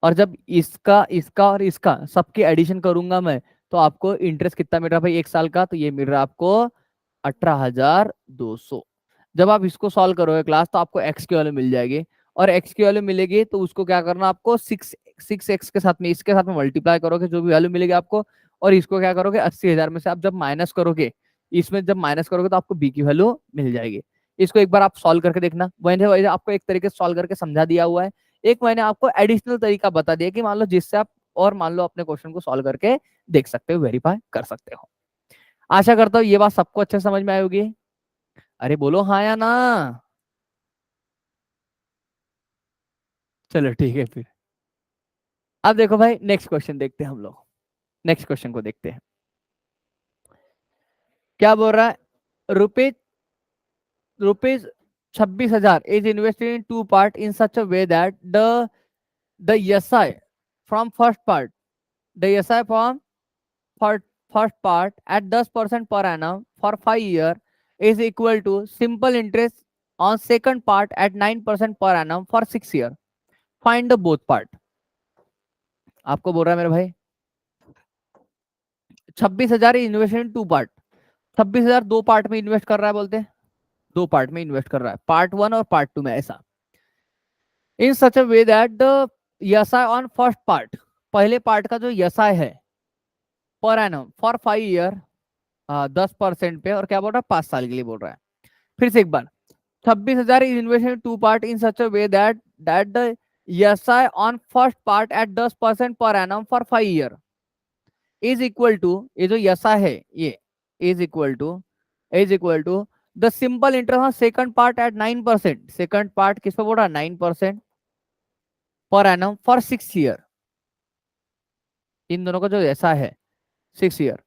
और जब इसका इसका और इसका सबकी एडिशन करूंगा मैं, तो आपको इंटरेस्ट कितना मिल रहा है भाई 1 साल का, तो ये मिल रहा है आपको 18,200। जब आप इसको सॉल्व करोगे क्लास तो आपको एक्स की वैल्यू मिल जाएगी, और एक्स की वैल्यू मिलेगी तो उसको क्या करना आपको 6 एक्स के साथ में इसके साथ में मल्टीप्लाई करोगे जो भी वैल्यू मिलेगी आपको। और इसको क्या करोगे 80,000 में से आप जब माइनस करोगे, इसमें जब माइनस करोगे तो आपको बी की वैल्यू मिल जाएगी। इसको एक बार आप सॉल्व करके देखना, मैंने वैसे आपको एक तरीके से सॉल्व करके समझा दिया हुआ है। एक मैंने आपको एडिशनल तरीका बता दिया कि मान लो जिससे आप और मान लो अपने क्वेश्चन को सॉल्व करके देख सकते हो, वेरीफाई कर सकते हो। आशा करता हूँ ये बात सबको अच्छे समझ में आई होगी। अरे बोलो हाँ या ना। चलो ठीक है फिर। अब देखो भाई, नेक्स्ट क्वेश्चन देखते हैं हम लोग। नेक्स्ट क्वेश्चन को देखते हैं, क्या बोल रहा है। Rupees rupees 26,000 is invested in two part in such a way that the SI from first part, the SI from first part at 10% per annum for 5 years is equal to simple interest on second part at 9% per annum for 6 years. Find the both part. आपको बोल रहा है मेरे भाई 26,000 investment two part, 26,000 दो part में invest कर रहा है बोलते हैं, दो पार्ट में इन्वेस्ट कर रहा है, पार्ट वन और पार्ट टू में ऐसा। In such a way that the SI on first part, पहले पार्ट का जो एसआई है पर एनम फॉर 5 ईयर 10% पे, और क्या बोल रहा है 5 साल के लिए बोल रहा है। फिर से एक बार, 26,000 is invested in two part in such a way that the SI on first part at 10% per annum for 5 year is equal to, ये जो SI है ये is equal to the simple interest on second part at 9%, second part किस पे बोल रहा है 9% per annum for 6 year, इन दोनों का जो SI है 6 year।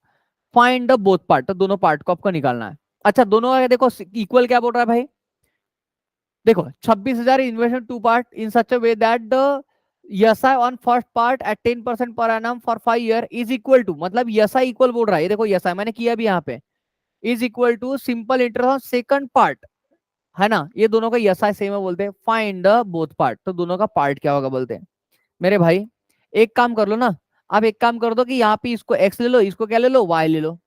Find the both part, तो दोनों पार्ट को आपको निकालना है। अच्छा दोनों देखो इक्वल क्या बोल रहा है भाई, देखो 26,000 investment two part in such a way that the SI on first part at 10% per annum for 5 year is equal to, मतलब एसआई इक्वल बोल रहा है, ये देखो एसआई मैंने किया भी यहाँ पे, is equal to simple interest on second part, है ना, ये दोनों का एसआई सेम है बोलते हैं। फाइंड द बोथ पार्ट, तो दोनों का पार्ट क्या होगा बोलते हैं। मेरे भाई एक काम कर लो ना, आप एक काम कर दो कि यहाँ पे इसको एक्स ले लो, इसको क्या ले लो वाई ले लो,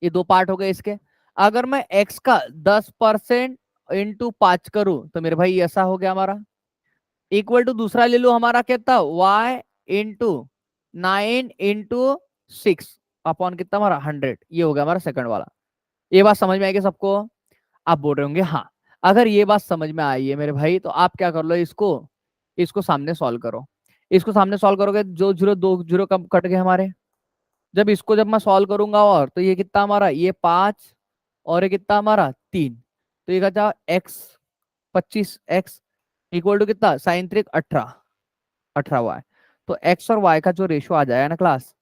ये दो पार्ट हो गए इसके। अगर मैं एक्स का 10% इंटू 5 करूं तो मेरे भाई ऐसा हो गया हमारा, इक्वल टू दूसरा ले लो हमारा कितना y इंटू 9 इंटू 6 अपॉन कितना हमारा 100, ये हो गया हमारा सेकंड वाला। ये बात समझ में आएगी सबको। आप बोल रहे होंगे हाँ, अगर ये बात समझ में आई है मेरे भाई तो आप क्या कर लो, इसको इसको सामने सॉल्व करो। इसको सामने सॉल्व करोगे, जो जीरो दो जीरो कम कट गए हमारे, जब इसको जब मैं सॉल्व करूंगा और तो ये कितना हमारा ये 5 और ये कितना हमारा 3, तो ये कहता एक्स 25x इक्वल टू कितना साइन 3 18 वाई। तो x और y का जो रेशो आ जाएगा ना क्लास,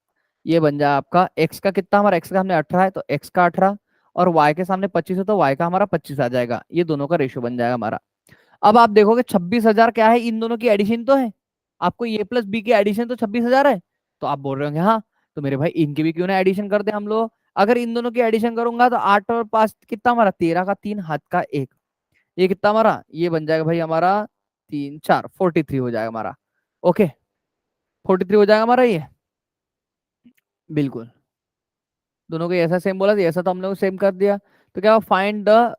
ये बन जाए आपका x का कितना, हमारा x का हमने 18 है तो x का 18, और y के सामने 25 है तो y का हमारा 25 आ जाएगा, ये दोनों का रेशो बन जाएगा हमारा। अब आप देखोगे 26,000 क्या है, इन दोनों की एडिशन तो है, आपको a प्लस बी की एडिशन तो 26,000 है, तो आप बोल रहे होंगे हाँ, तो मेरे भाई इनकी भी क्यों ना एडिशन कर दे हम लोग। अगर इन दोनों की एडिशन करूंगा तो 8 और 5 कितना हमारा 13 का 3 हाथ का 1, ये कितना हमारा ये बन जाएगा भाई हमारा 3 4 43 हो जाएगा हमारा। ओके 43 हो जाएगा हमारा ये, बिल्कुल दोनों को ऐसा सेम बोला था, ऐसा तो हम लोग सेम कर दिया। तो क्या फाइंड द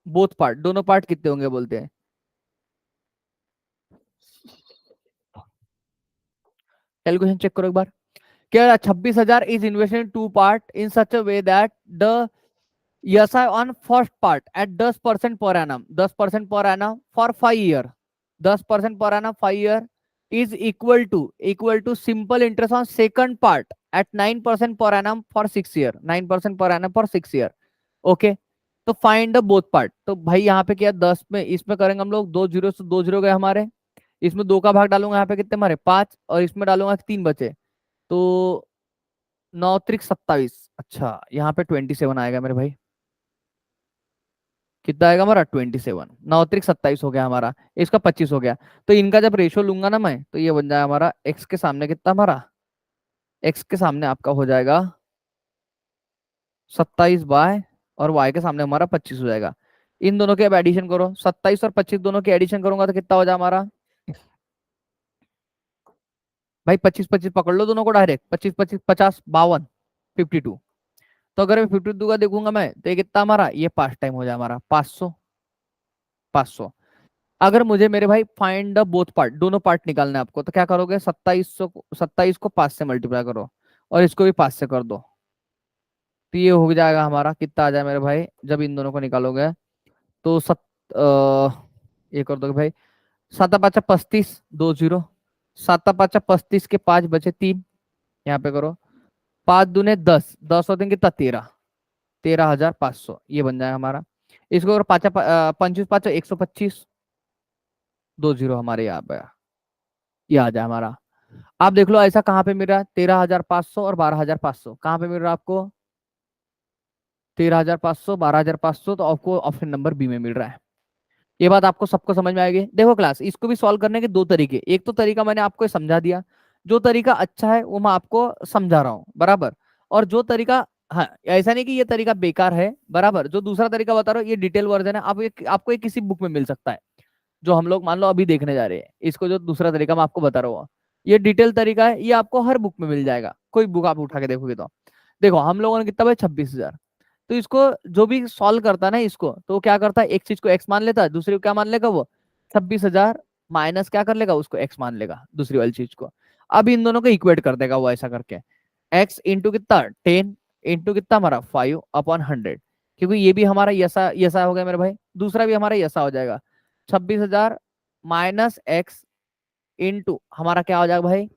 बोथ पार्ट, दोनों पार्ट कितने होंगे बोलते हैं। कैलकुलेशन चेक करो एक बार। क्या 26,000 is invested two part in such a way that the SI on first part at 10% per annum, 10% per annum for 5 year, 10% per annum 5 year is equal to simple interest on second part at 9% per annum for 6 year, 9% per annum for 6 year. Okay, तो find the both part, तो भाई यहाँ पे क्या 10 में इसमें करेंगे हम लोग, 2 जीरो से 2 जीरो गए हमारे, इसमें 2 का भाग डालूंगा यहाँ पे कितने हमारे 5, और इसमें डालूंगा 3 बचे, तो 9 त्रिक 27, अच्छा यहाँ पे 27 आएगा मेरे भाई, कितना आएगा हमारा 27, 9 त्रिक 27 हो गया हमारा, इसका 25 हो गया। तो इनका जब रेशो लूंगा ना मैं, तो ये बन जाएगा हमारा एक्स के सामने कितना हमारा, एक्स के सामने आपका हो जाएगा 27 बाय, और वाई के सामने हमारा 25 हो जाएगा। इन दोनों के अब एडिशन करो, 27 और 25 दोनों की एडिशन करूंगा तो कितना हो जाए हमारा, भाई 25 25 पकड़ लो दोनों को डायरेक्ट, 25 25 50 52 52। तो अगर मैं 52 का देखूंगा मैं तो ये कितना हमारा ये 5 टाइम हो जाए हमारा 500, 500। अगर मुझे मेरे भाई फाइंड द बोथ पार्ट, दोनों पार्ट निकालना है आपको, तो क्या करोगे 27 को 5 से मल्टीप्लाई करो और इसको भी 5 से कर दो, तो ये हो जाएगा हमारा कितना आ जाए मेरे भाई, जब इन दोनों को निकालोगे तो ये कर दोगे भाई 7 5 35 2 जीरो, 7 5 35 के 5 बचे 3, यहाँ पे करो 5 दूने 10, 10 और 3 कितना 13, 13,500 ये बन जाएगा हमारा। इसको अगर 25 5 125, 2 जीरो हमारे यहाँ पे, ये आ जाए हमारा। आप देख लो ऐसा कहाँ पे मिल रहा है, 13,500 और 12,500 कहाँ पे मिल रहा है आपको, 13,500 12,500, तो आपको ऑप्शन नंबर बी में मिल रहा है। ये बात आपको सबको समझ में आएगी। देखो क्लास, इसको भी सॉल्व करने के दो तरीके, एक तो तरीका मैंने आपको समझा दिया, जो तरीका अच्छा है वो मैं आपको समझा रहा हूँ बराबर, और जो तरीका, हाँ ऐसा नहीं कि ये तरीका बेकार है बराबर, जो दूसरा तरीका बता रहा हूँ ये डिटेल वर्जन है, आप आपको ये किसी बुक में मिल सकता है, जो हम लोग मान लो अभी देखने जा रहे हैं इसको, जो दूसरा तरीका मैं आपको बता रहा हूँ ये डिटेल तरीका है, ये आपको हर बुक में मिल जाएगा, कोई बुक आप उठा के देखोगे तो। देखो हम लोगों ने कितना भाई 26,000, तो इसको जो भी सॉल्व करता है ना इसको, तो वो क्या करता है, एक चीज को एक्स मान लेता है, दूसरी को क्या मान लेगा वो 26,000 माइनस क्या कर लेगा, उसको एक्स मान लेगा दूसरी वाली चीज को। अब इन दोनों को इक्वेट कर देगा वो ऐसा करके, एक्स इंटू कितना 10 इंटू कितना हमारा 5/100, क्योंकि ये भी हमारा यसा यसा हो गया मेरे भाई, दूसरा भी हमारा यसा हो जाएगा, 26,000 माइनस एक्स इंटू हमारा क्या हो जाएगा भाई,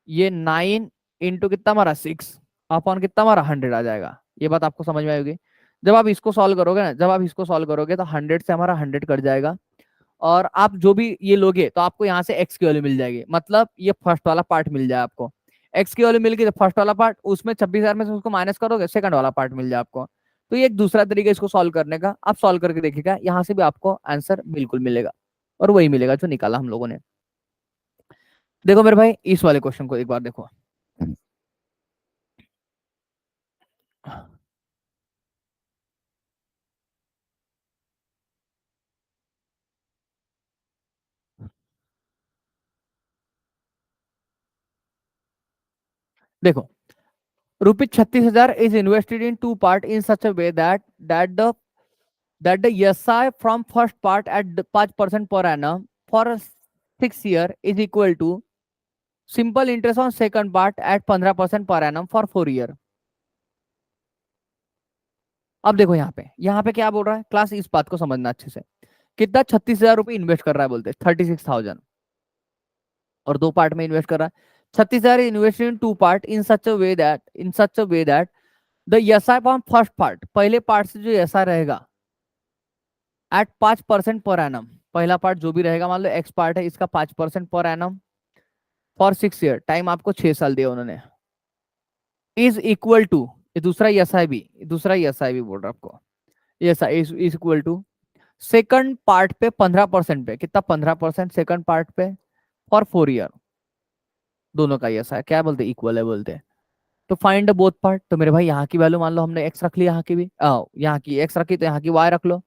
ये 9 इंटू कितना हमारा 6 अपॉन कितना हमारा 100 आ जाएगा। ये बात आपको समझ में आएगी। जब आप इसको सॉल्व करोगे ना, जब आप इसको सॉल्व करोगे तो 100 से हमारा 100 कट जाएगा, और आप जो भी ये लोगे तो आपको यहाँ से एक्स की वैल्यू मिल जाएगी, मतलब ये फर्स्ट वाला पार्ट मिल जाए आपको, एक्स की वैल्यू मिल गई तो फर्स्ट वाला पार्ट, उसमें 26,000 में से उसको माइनस करोगे सेकंड वाला पार्ट मिल जाए आपको। तो ये एक दूसरा तरीका इसको सॉल्व करने का, आप सॉल्व करके देखिएगा, यहाँ से भी आपको आंसर बिल्कुल मिलेगा, और वही मिलेगा जो निकाला हम लोगों ने। देखो मेरे भाई इस वाले क्वेश्चन को एक बार देखो। देखो, ₹36,000 is invested in two part in such a way that the SI from first part at 5% per annum for 6 year is equal to simple interest on second part at 15% per annum for 4 year। अब देखो यहाँ पे क्या बोल रहा है class, इस बात को समझना अच्छे से। कितना 36,000 रुपये इन्वेस्ट कर रहा है, बोलते 36,000, और दो पार्ट में इन्वेस्ट कर रहा है। 36,000 invest in two part in such a way that the SI form first part, पहले पार्ट से जो एसआई रहेगा एट 5% पर एनम, पहला पार्ट जो भी रहेगा, मान लो एक्स पार्ट है इसका 5% पर एनम फॉर 6 ईयर, टाइम आपको 6 साल दिया उन्होंने, इज इक्वल टू, ये दूसरा एसआई भी, दूसरा एसआई भी बोल रहा आपको, SI is equal to second part पे 15% पे, कितना 15% सेकंड पार्ट पे फॉर 4 ईयर, दोनों का एसआई क्या बोलते इक्वल है बोलते हैं। तो फाइंड बोथ पार्ट, तो मेरे भाई यहाँ की वैल्यू मान लो हमने एक्स रख ली, यहाँ की भी यहाँ की एक्स रखी तो यहाँ की वाई रख लो,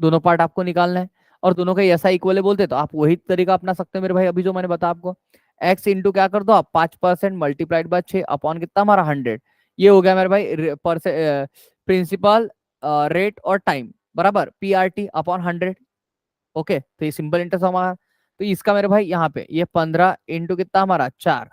दोनों पार्ट आपको निकालना है, और दोनों का ऐसा इक्वल है बोलते तो आप वही तरीका अपना सकते हो मेरे भाई, अभी जो मैंने बताया आपको, एक्स इंटू क्या कर दो आप 5% मल्टीप्लाइड बाय 6 अपॉन कितना हमारा 100, ये हो गया मेरे भाई प्रिंसिपल रेट और टाइम बराबर PRT अपॉन 100। ओके, तो ये सिंपल इंटरेस्ट हमारा, तो इसका मेरे भाई यहाँ पे ये 15 इंटू कितना हमारा 4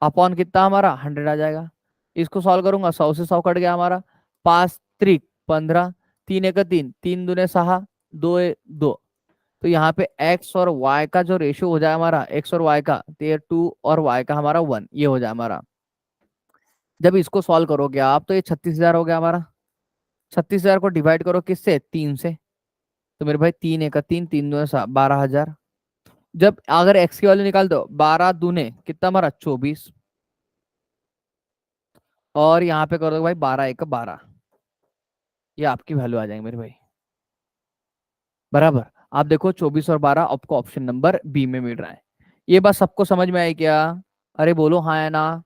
अपॉन कितना हमारा 100 आ जाएगा। इसको सॉल्व करूंगा, 100 से 100 कट गया हमारा, 5 3 15, 3 1 3, 3 दूने 6, 2 2, तो यहाँ पे एक्स और वाई का जो रेशियो हो जाए हमारा, एक्स और वाई का, तो ये 2 और वाई का हमारा 1, ये हो जाए हमारा। जब इसको सॉल्व करोगे आप तो ये 36,000 हो गया हमारा, 36,000 को डिवाइड करो किससे, 3 से, तो मेरे भाई 3 1 3, 3 दूने 12,000। जब अगर एक्स की वैल्यू निकाल दो, 12 दूने कितना हमारा 24, और यहाँ पे करोगे भाई 12 1 12, ये आपकी वैल्यू आ जाएंगे मेरे भाई बराबर। आप देखो 24 और 12 आपको ऑप्शन नंबर बी में मिल रहा है। ये बात सबको समझ में आई क्या, अरे बोलो हाँ या ना।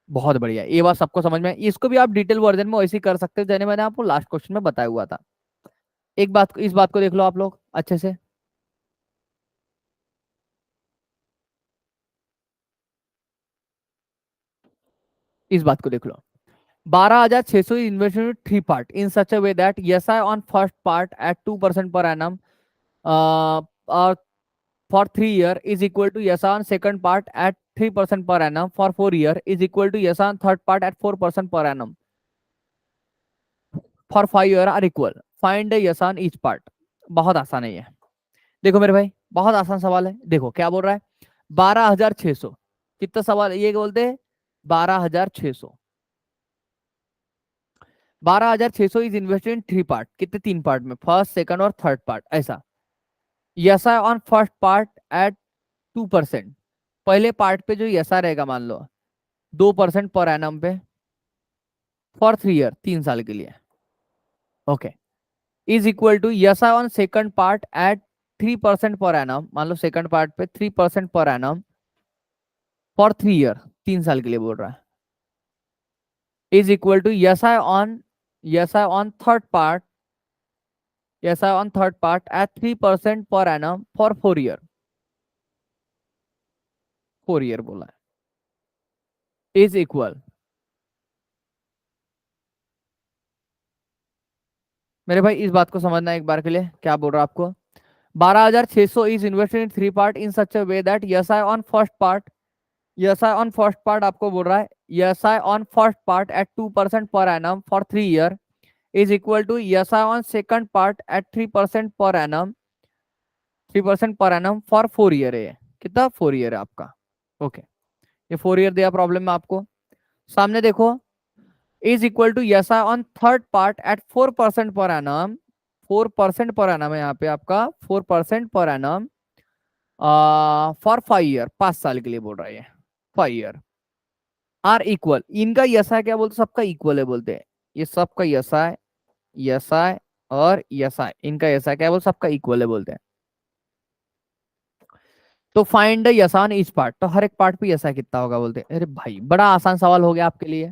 बहुत बढ़िया, ये बात सबको समझ में आई, इसको भी आप डिटेल वर्जन में वैसे ही कर सकते हो जैसे मैंने आपको लास्ट क्वेश्चन में बताया हुआ था। एक बात, इस बात को देख लो आप लोग अच्छे से, इस बात को देख लो, 12,600 investment three part in such a way that S I on first part at 2% per annum for 3 year is equal to yes on second part at 3% per annum for 4 year is equal to yes on third part at 4% per annum for 5 year are equal, find the yes on each part। बहुत आसान है ये, देखो मेरे भाई बहुत आसान सवाल है, देखो क्या बोल रहा है, 12,600, कितना सवाल ये बोलते हैं, 12,600, 12,600 is invested in three part, कितने तीन पार्ट में, फर्स्ट सेकंड और थर्ड पार्ट ऐसा, S I on first part at 2%। पहले पार्ट पे जो एस आई रहेगा मान लो 2% पर एनम पे फॉर 3 ईयर, 3 साल के लिए। Okay, is equal to S I on second part at 3% per annum, मान लो सेकंड पार्ट पे 3% पर एनम फॉर 3 ईयर, 3 साल के लिए बोल रहा है, is equal to S I on third part, S I on third part at 3% per annum for 4 year, 4 year बोला है, इज इक्वल। मेरे भाई इस बात को समझना है एक बार के लिए, क्या बोल रहा है आपको। 12,600 is invested in 3 part in such a way that S I on first part, S I on first part आपको बोल रहा है S I on first part at 2% per annum for 3 year is equal to S I on second part at 3% per annum, 3% per annum for 4 year है। कितना 4 year है आपका। Okay, ये 4 year दिया प्रॉब्लम में आपको। सामने देखो, is equal to S I on third part at 4% per annum, 4% per annum है यहाँ पे आपका, 4% पर एनम फॉर 5 ईयर, 5 साल के लिए बोल रहा है ये, 5 ईयर आर इक्वल। इनका यस है क्या बोलते, सबका इक्वल है बोलते हैं, ये सबका यस है और यस है, इनका यस है क्या बोलते, सबका इक्वल है बोलते हैं। तो find the yes on each part, तो हर एक पार्ट पे यस है कितना होगा बोलते हैं। अरे भाई बड़ा आसान सवाल हो गया आपके लिए।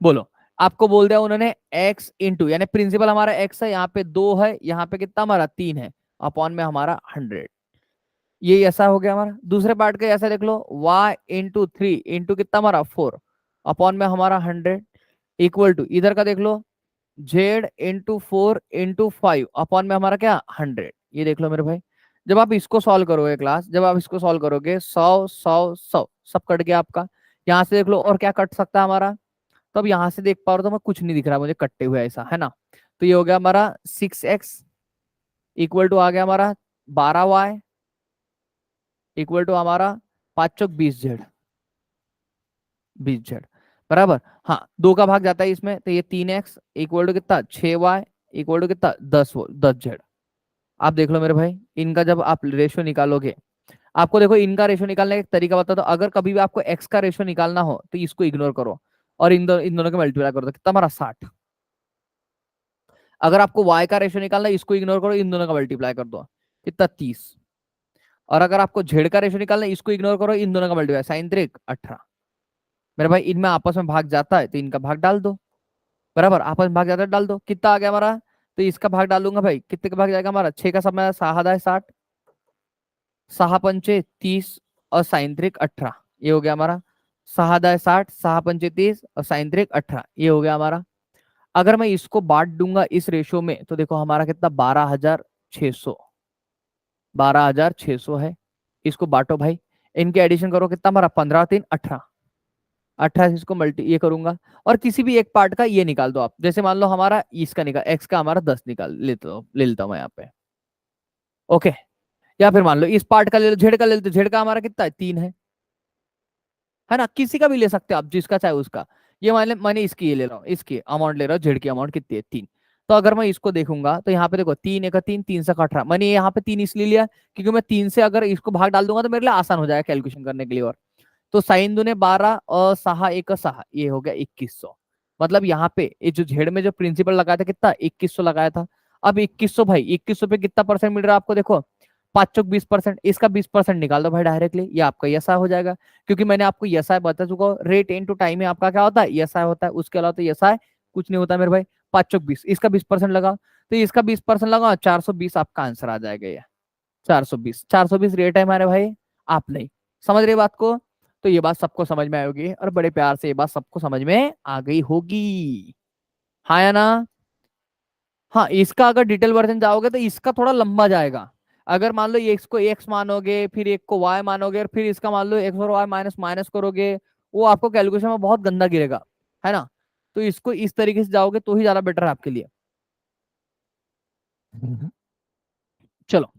बोलो, आपको बोल दिया उन्होंने x इंटू, यानी प्रिंसिपल हमारा x है, यहाँ पे 2 है, यहाँ पे कितना हमारा 3 है, अपॉन में हमारा 100, ये ऐसा हो गया हमारा। दूसरे पार्ट का ऐसा देख लो, y इंटू 3 इंटू कितना हमारा 4 अपॉन में हमारा 100 इक्वल टू, इधर का देख लो z इंटू 4 इंटू 5 अपॉन में हमारा क्या 100। ये देख लो मेरे भाई, जब आप इसको सॉल्व करोगे क्लास, जब आप इसको सॉल्व करोगे 100 100 100 सब कट गया आपका। यहाँ से देख लो और क्या कट सकता है हमारा, तो अब यहाँ से देख पा रहे हो तो मैं कुछ नहीं दिख रहा मुझे कटते हुए ऐसा, है ना। तो ये हो गया हमारा 6x इक्वल टू आ गया हमारा 12y इक्वल टू हमारा 5 चौक 20 जेड, 20 जेड बराबर। हाँ, 2 का भाग जाता है इसमें, तो ये 3x इक्वल टू कितना 6y इक्वल टू कितना 10 जेड। आप देख लो मेरे भाई, इनका जब आप रेशियो निकालोगे, आपको देखो इनका रेशियो निकालने का एक तरीका बता दो। अगर कभी भी आपको x का रेशियो निकालना हो तो इसको इग्नोर करो और इन दोनों को मल्टीप्लाई कर दो, कितना हमारा 60। अगर आपको y का रेशियो निकालना है, इसको इग्नोर करो, इन दोनों का मल्टीप्लाई कर दो, कितना 30। और अगर आपको z का रेशियो निकालना है, इसको इग्नोर करो, इन दोनों का मल्टीप्लाई, साइन 3 18। मेरे भाई इनमें आपस में भाग जाता है तो इनका भाग डाल दो, बराबर, आपस में भाग जाता है डाल दो, कितना आ गया हमारा। तो इसका भाग डाल दूंगा भाई, कितने का भाग जाएगा हमारा, 6 का समय 7 6 पंचे 30 और साइन 3 18, ये हो गया हमारा 7 6 पंचे 30 और साइन 3 18, ये हो गया हमारा। अगर मैं इसको बांट दूंगा इस रेशियो में तो देखो हमारा कितना 12,600, 12,600 है। इसको बांटो भाई, इनके एडिशन करो, कितना हमारा 15 3 18, 18 से इसको मल्टी ये करूंगा, और किसी भी एक पार्ट का ये निकाल दो आप, जैसे मान लो हमारा इसका निकाल, एक्स का हमारा 10 निकाल लेता हूँ, ले लेता हूँ मैं यहाँ पे। ओके, या फिर मान लो इस पार्ट का ले लो, जेड का ले लो, तो जेड का हमारा कितना है 3 है ना। किसी का भी ले सकते हो आप, जिसका चाहे उसका। ये मान ले, मैंने इसकी ये ले रहा हूँ, इसकी अमाउंट ले रहा हूँ, जेड की अमाउंट कितनी है 3। तो अगर मैं इसको देखूंगा तो यहाँ पे देखो 3 एक 3 3 से 18, मैंने यहाँ पे 3 इसलिए लिया क्योंकि मैं 3 से अगर इसको भाग डाल दूंगा तो मेरे लिए आसान हो जाएगा कैलकुलेशन करने के लिए। और तो साइन दूने 12 और सहा एक सहा, ये हो गया 2100। मतलब यहाँ पे ये जो जेड में जो प्रिंसिपल लगाया था कितना 2100 लगाया था। अब 2100 भाई, 2100 पे कितना परसेंट मिल रहा है आपको, देखो 5 चौक 20%, इसका 20% निकाल दो भाई डायरेक्टली, ये आपका यसा हो जाएगा। क्योंकि मैंने आपको यसा बता चुका हूँ, रेट इन टू टाइम में आपका क्या होता है यसा होता है, उसके अलावा तो यसा कुछ नहीं होता मेरे भाई। 5 चौक 20, इसका 20% लगा, तो इसका 20% लगा, 420 आपका आंसर आ जाएगा ये। 420 रेट है हमारे भाई, आप नहीं समझ रहे बात को। तो ये बात सबको समझ में आई होगी और बड़े प्यार से ये बात सबको समझ में आ गई होगी, हाँ या ना। हाँ, इसका अगर डिटेल वर्जन जाओगे तो इसका थोड़ा लंबा जाएगा। अगर मान लो ये एक्स को एक्स मानोगे, फिर एक को वाई मानोगे, और फिर इसका मान लो एक्स और वाई माइनस माइनस करोगे, वो आपको कैलकुलेशन में बहुत गंदा गिरेगा, है ना। तो इसको इस तरीके से जाओगे तो ही ज्यादा बेटर है आपके लिए। चलो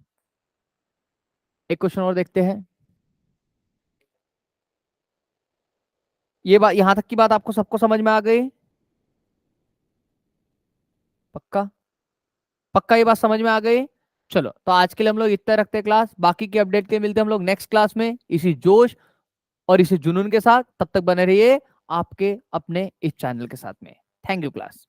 एक क्वेश्चन और देखते हैं। ये बात, यहां तक की बात आपको सबको समझ में आ गई, पक्का, पक्का ये बात समझ में आ गई। चलो तो आज के लिए हम लोग इतना रखते हैं क्लास, बाकी की अपडेट के मिलते हैं हम लोग नेक्स्ट क्लास में इसी जोश और इसी जुनून के साथ। तब तक बने रहिए आपके अपने इस चैनल के साथ में। Thank you class.